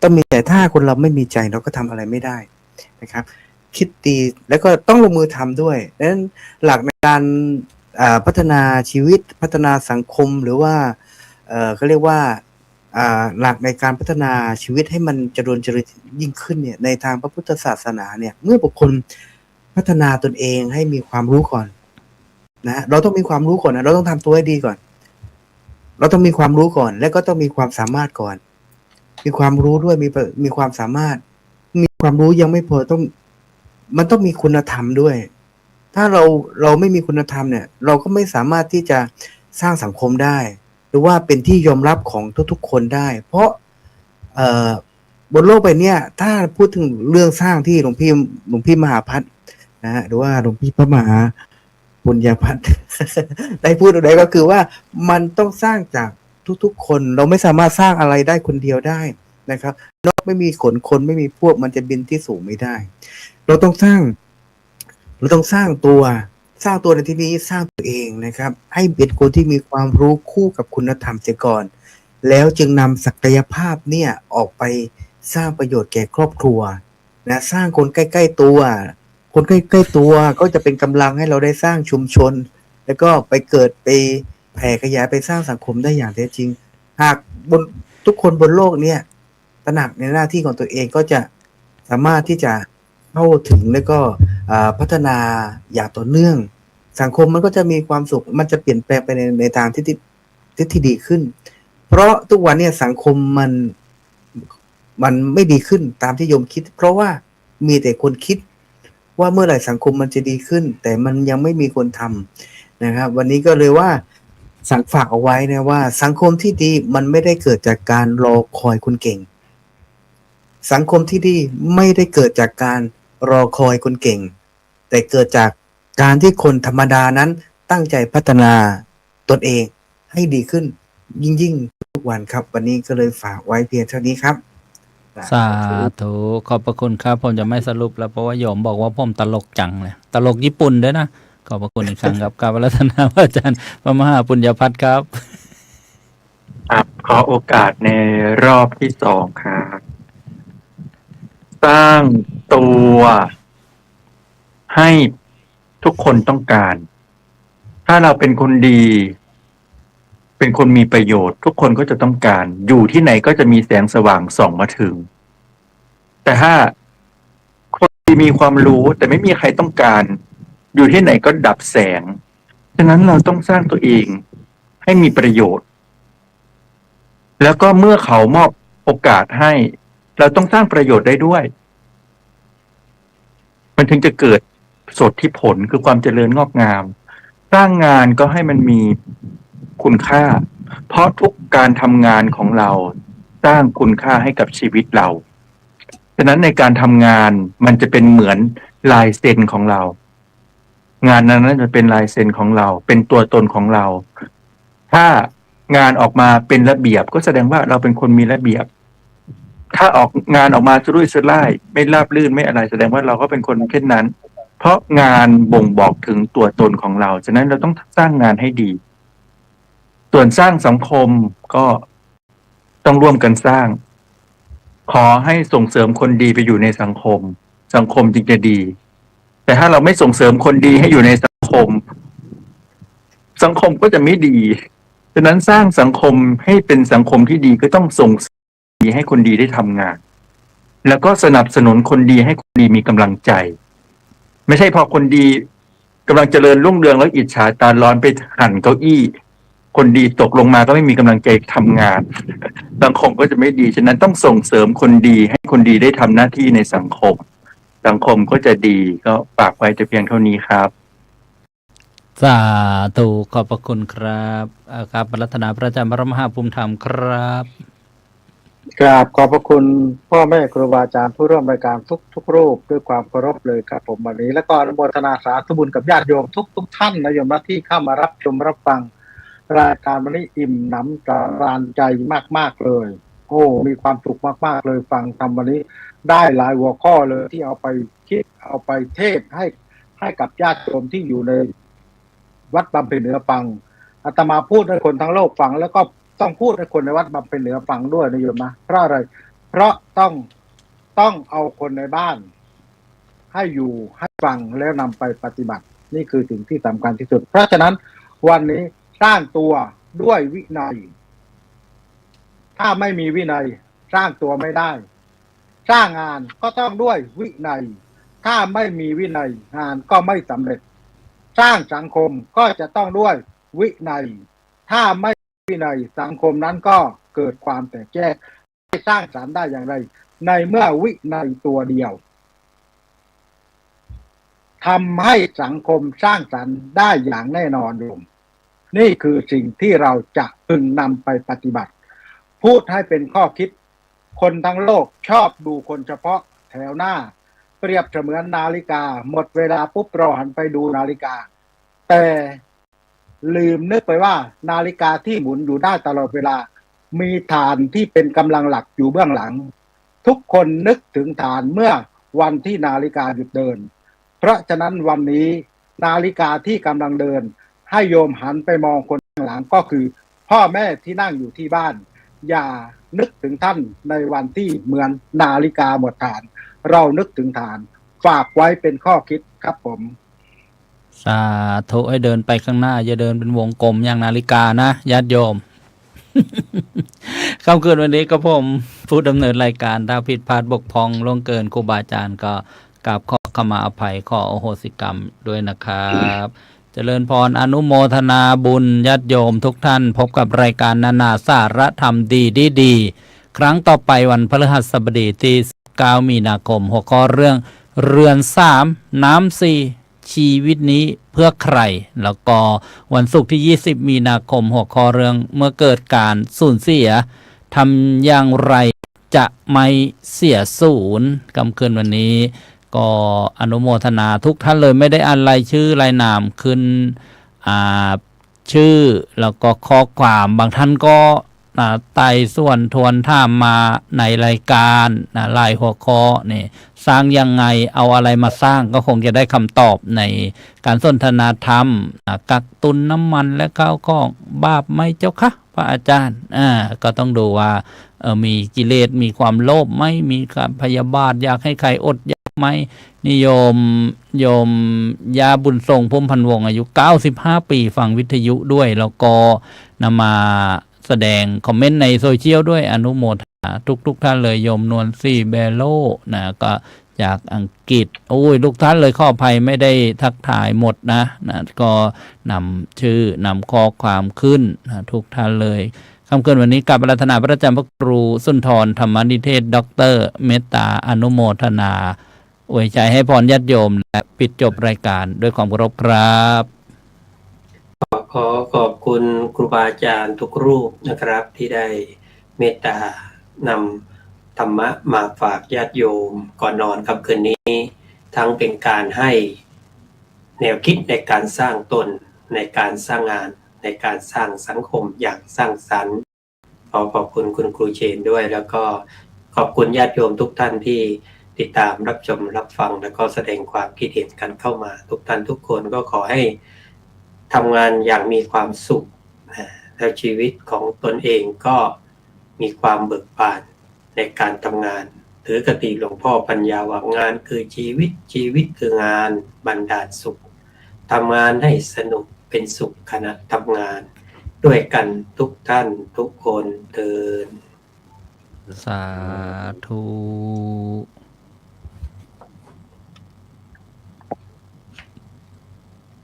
ต้องมีใจถ้าคนเราไม่มีใจเราก็ทำอะไรไม่ได้นะครับคิดดีแล้วก็ต้องลงมือทำด้วยดังนั้นหลักในการพัฒนาชีวิตพัฒนาสังคมหรือว่าเขาเรียกว่าหลักในการพัฒนาชีวิตให้มันเจริญยิ่งขึ้นเนี่ยในทางพระพุทธศาสนาเนี่ยเมื่อบุคคลพัฒนาตนเองให้มีความรู้ก่อนนะเราต้องมีความรู้ก่อนนะเราต้องทำตัวให้ดีก่อนเราต้องมีความรู้ก่อนแล้วก็ต้องมีความสามารถก่อนมีความรู้ด้วยมีความสามารถมีความรู้ยังไม่พอมันต้องมีคุณธรรมด้วยถ้าเราไม่มีคุณธรรมเนี่ยเราก็ไม่สามารถที่จะสร้างสังคมได้หรือว่าเป็นที่ยอมรับของทุกๆคนได้เพราะบนโลกใบนี้ถ้าพูดถึงเรื่องสร้างที่หลวงพี่มหาพัฒน์นะฮะหรือว่าหลวงพี่พระมหาบุญญาพัฒน์ ได้พูดอะไรก็คือว่ามันต้องสร้างจากทุกๆคนเราไม่สามารถสร้างอะไรได้คนเดียวได้นะครับนกไม่มีขนคนไม่มีพวกมันจะบินที่สูงไม่ได้เราต้องสร้างตัวในที่นี้สร้างตัวเองนะครับให้เป็นคนที่มีความรู้คู่กับคุณธรรมเสียก่อนแล้วจึงนำศักยภาพเนี่ยออกไปสร้างประโยชน์แก่ครอบครัวนะสร้างคนใกล้ๆตัวคนใกล้ๆตัวก็จะเป็นกำลังให้เราได้สร้างชุมชนแล้วก็ไปเกิดไปแผ่ขยายไปสร้างสังคมได้อย่างแท้จริงหากทุกคนบนโลกเนี่ยตระหนักในหน้าที่ของตัวเองก็จะสามารถที่จะเข้าถึงแล้วก็พัฒนาอย่างต่อเนื่องสังคมมันก็จะมีความสุขมันจะเปลี่ยนแปลงไปในทางที่ดีขึ้นเพราะทุกวันเนี่ยสังคมมันไม่ดีขึ้นตามที่โยมคิดเพราะว่ามีแต่คนคิดว่าเมื่อไหร่สังคมมันจะดีขึ้นแต่มันยังไม่มีคนทำนะครับวันนี้ก็เลยว่าฝากเอาไว้นะว่าสังคมที่ดีมันไม่ได้เกิดจากการรอคอยคนเก่งสังคมที่ดีไม่ได้เกิดจากการรอคอยคนเก่งแต่เกิดจากการที่คนธรรมดานั้นตั้งใจพัฒนาตนเองให้ดีขึ้นยิ่งทุกวันครับวันนี้ก็เลยฝากไว้เพียงเท่านี้ครับสาธุขอบพระคุณครับผมจะไม่สรุปแล้วเพราะว่าโยมบอกว่าผมตลกจังเลยตลกญี่ปุ่นด้วยนะขอบพระคุณอีกครั้งครับกราบรัตนาพระอาจารย์พระมหาปุญญพัฒน์ครับครับขอโอกาสในรอบที่สองครับสร้างตัวให้ทุกคนต้องการถ้าเราเป็นคนดีเป็นคนมีประโยชน์ทุกคนก็จะต้องการอยู่ที่ไหนก็จะมีแสงสว่างส่องมาถึงแต่ถ้าคนดีมีความรู้แต่ไม่มีใครต้องการอยู่ที่ไหนก็ดับแสงฉะนั้นเราต้องสร้างตัวเองให้มีประโยชน์แล้วก็เมื่อเขามอบโอกาสให้เราต้องสร้างประโยชน์ได้ด้วยมันถึงจะเกิดโสดที่ผลคือความเจริญงอกงามสร้างงานก็ให้มันมีคุณค่าเพราะทุกการทำงานของเราสร้างคุณค่าให้กับชีวิตเราฉะนั้นในการทำงานมันจะเป็นเหมือนลายเซ็นของเรางานนั้นจะเป็นลายเซ็นของเราเป็นตัวตนของเราถ้างานออกมาเป็นระเบียบก็แสดงว่าเราเป็นคนมีระเบียบถ้าออกงานออกมาสุรุ่ยสุร่ายไม่ราบรื่นไม่อะไรแสดงว่าเราก็เป็นคนเช่นนั้นเพราะงานบ่งบอกถึงตัวตนของเราฉะนั้นเราต้องสร้างงานให้ดีส่วนสร้างสังคมก็ต้องร่วมกันสร้างขอให้ส่งเสริมคนดีไปอยู่ในสังคมสังคมจึงจะดีแต่ถ้าเราไม่ส่งเสริมคนดีให้อยู่ในสังคมสังคมก็จะไม่ดีฉะนั้นสร้างสังคมให้เป็นสังคมที่ดีก็ต้องส่งเสริมดีให้คนดีได้ทำงาน แล้วก็สนับสนุนคนดีให้คนดีมีกำลังใจ ไม่ใช่พอคนดีกำลังเจริญรุ่งเรืองแล้วอิจฉาตาร้อนไปหั่นเก้าอี้ คนดีตกลงมาก็ไม่มีกำลังใจทำงาน สังคมก็จะไม่ดีฉะนั้นต้องส่งเสริมคนดีให้คนดีได้ทำหน้าที่ในสังคม สังคมก็จะดีก็ฝากไว้แต่เพียงเท่านี้ครับ สาธุขอบพระคุณครับครับปรารถนาพระอาจารย์พระมหาภูมิธรรมครับ กราบขอบพระคุณพ่อแม่ครูบาอาจารย์ผู้ร่วมรายการทุกรูปด้วยความเคารพเลยครับผมวันนี้แล้วก็อนุโมทนาสาธุบุญกับญาติโยมทุกท่านนะโยมนะที่เข้ามารับชมรับฟังรายการวันนี้อิ่มหนำสำราญใจมากๆเลย โอ้มีความสุขมากๆเลยฟังทำวันนี้ได้หลายหัวข้อเลยที่เอาไปคิดเอาไปเทศให้กับญาติโยมที่อยู่ในวัดบำเพ็ญเหนือฟังอาตมาพูดให้คนทั้งโลกฟังแล้วก็ต้องพูดให้คนในวัดบำเพ็ญเหนือฟังด้วยนะโยมนะเพราะอะไรเพราะต้องเอาคนในบ้านให้อยู่ให้ฟังแล้วนำไปปฏิบัตินี่คือสิ่งที่สำคัญที่สุดเพราะฉะนั้นวันนี้สร้างตัวด้วยวินัยถ้าไม่มีวินัยสร้างตัวไม่ได้สร้างงานก็ต้องด้วยวินัยถ้าไม่มีวินัยงานก็ไม่สำเร็จสร้างสังคมก็จะต้องด้วยวินัยถ้าไม่วินัยสังคมนั้นก็เกิดความแตกแยกไม่สร้างสรรค์ได้อย่างไรในเมื่อวินัยตัวเดียวทำให้สังคมสร้างสรรค์ได้อย่างแน่นอนโยมนี่คือสิ่งที่เราจะพึงนำไปปฏิบัติพูดให้เป็นข้อคิดคนทั้งโลกชอบดูคนเฉพาะแถวหน้าเปรียบเสมือนนาฬิกาหมดเวลาปุ๊บเราหันไปดูนาฬิกาแต่ลืมนึกไปว่านาฬิกาที่หมุนอยู่ได้ตลอดเวลามีฐานที่เป็นกำลังหลักอยู่เบื้องหลังทุกคนนึกถึงฐานเมื่อวันที่นาฬิกาหยุดเดินเพราะฉะนั้นวันนี้นาฬิกาที่กำลังเดินให้โยมหันไปมองคนข้างหลังก็คือพ่อแม่ที่นั่งอยู่ที่บ้านอย่านึกถึงท่านในวันที่เหมือนนาฬิกาหมดฐานเรานึกถึงฐานฝากไว้เป็นข้อคิดครับผมสาธุให้เดินไปข้างหน้าอย่าเดินเป็นวงกลมอย่างนาฬิกานะญาติโยม ค่ำคืนวันนี้ก็ผมผู้ดำเนินรายการถ้าผิดพลาดบกพร่องล่วงเกินครูบาอาจารย์ก็กราบขอขมาอภัยขออโหสิกรรมด้วยนะครับเจริญพรอนุโมทนาบุญญาติโยมทุกท่านพบกับรายการนานาสาระธรรมดีครั้งต่อไปวันพฤหัสบดีที่9 มีนาคมหัวข้อเรื่องเรือน 3 น้ำ 4ชีวิตนี้เพื่อใครแล้วก็วันศุกร์ที่20 มีนาคมหัวข้อเรื่องเมื่อเกิดการสูญเสียทำอย่างไรจะไม่เสียศูนย์กำคืนวันนี้ก็อนุโมทนาทุกท่านเลยไม่ได้อ่านรายชื่อรายนามขึ้นชื่อแล้วก็ข้อความบางท่านก็ไต่ส่วนทวนถามมาในรายการรายหัวข้อนี่สร้างยังไงเอาอะไรมาสร้างก็คงจะได้คำตอบในการสนทนาธรรมกักตุนน้ำมันและข้าวของบาปไหมเจ้าคะพระอาจารย์ก็ต้องดูว่ามีกิเลสมีความโลภไหมมีความพยาบาทอยากให้ใครอดอยากไหมนิยมยาบุญทรงพุ่มพันวงอายุ95 ปีฟังวิทยุด้วยแล้วก็นำมาแสดงคอมเมนต์ในโซเชียลด้วยอนุโมทนาทุกท่านเลยโยมนวลซี่เบโลนะก็จากอังกฤษโอ้ยทุกท่านเลยข้อภัยไม่ได้ทักทายหมดนะก็นำชื่อนำข้อความขึ้นนะทุกท่านเลยคำเกินวันนี้กับอาราธนาพระอาจารย์พระครูสุนทรธรรมนิเทศด็อกเตอร์เมตตาอนุโมทนาอวยใจให้พรญาติโยมและปิดจบรายการด้วยความเคารพครับขอขอบคุณครูบาอาจารย์ทุกรูปนะครับที่ได้เมตตานำธรรมะมาฝากญาติโยมก่อนนอนค่ำคืนนี้ทั้งเป็นการให้แนวคิดในการสร้างตนในการสร้างงานในการสร้างสังคมอย่างสร้างสรรค์ขอบคุณคุณครูเชนด้วยแล้วก็ขอบคุณญาติโยมทุกท่านที่ติดตามรับชมรับฟังแล้วก็แสดงความคิดเห็นกันเข้ามาทุกท่านทุกคนก็ขอให้ทำงานอย่างมีความสุขแล้วชีวิตของตนเองก็มีความเบิกบานในการทำงานถือกติหลวงพ่อปัญญาว่างานคือชีวิตชีวิตคืองานบันดาลสุขทำงานให้สนุกเป็นสุขขณะทำงานด้วยกันทุกท่านทุกคนเถิด สาธุ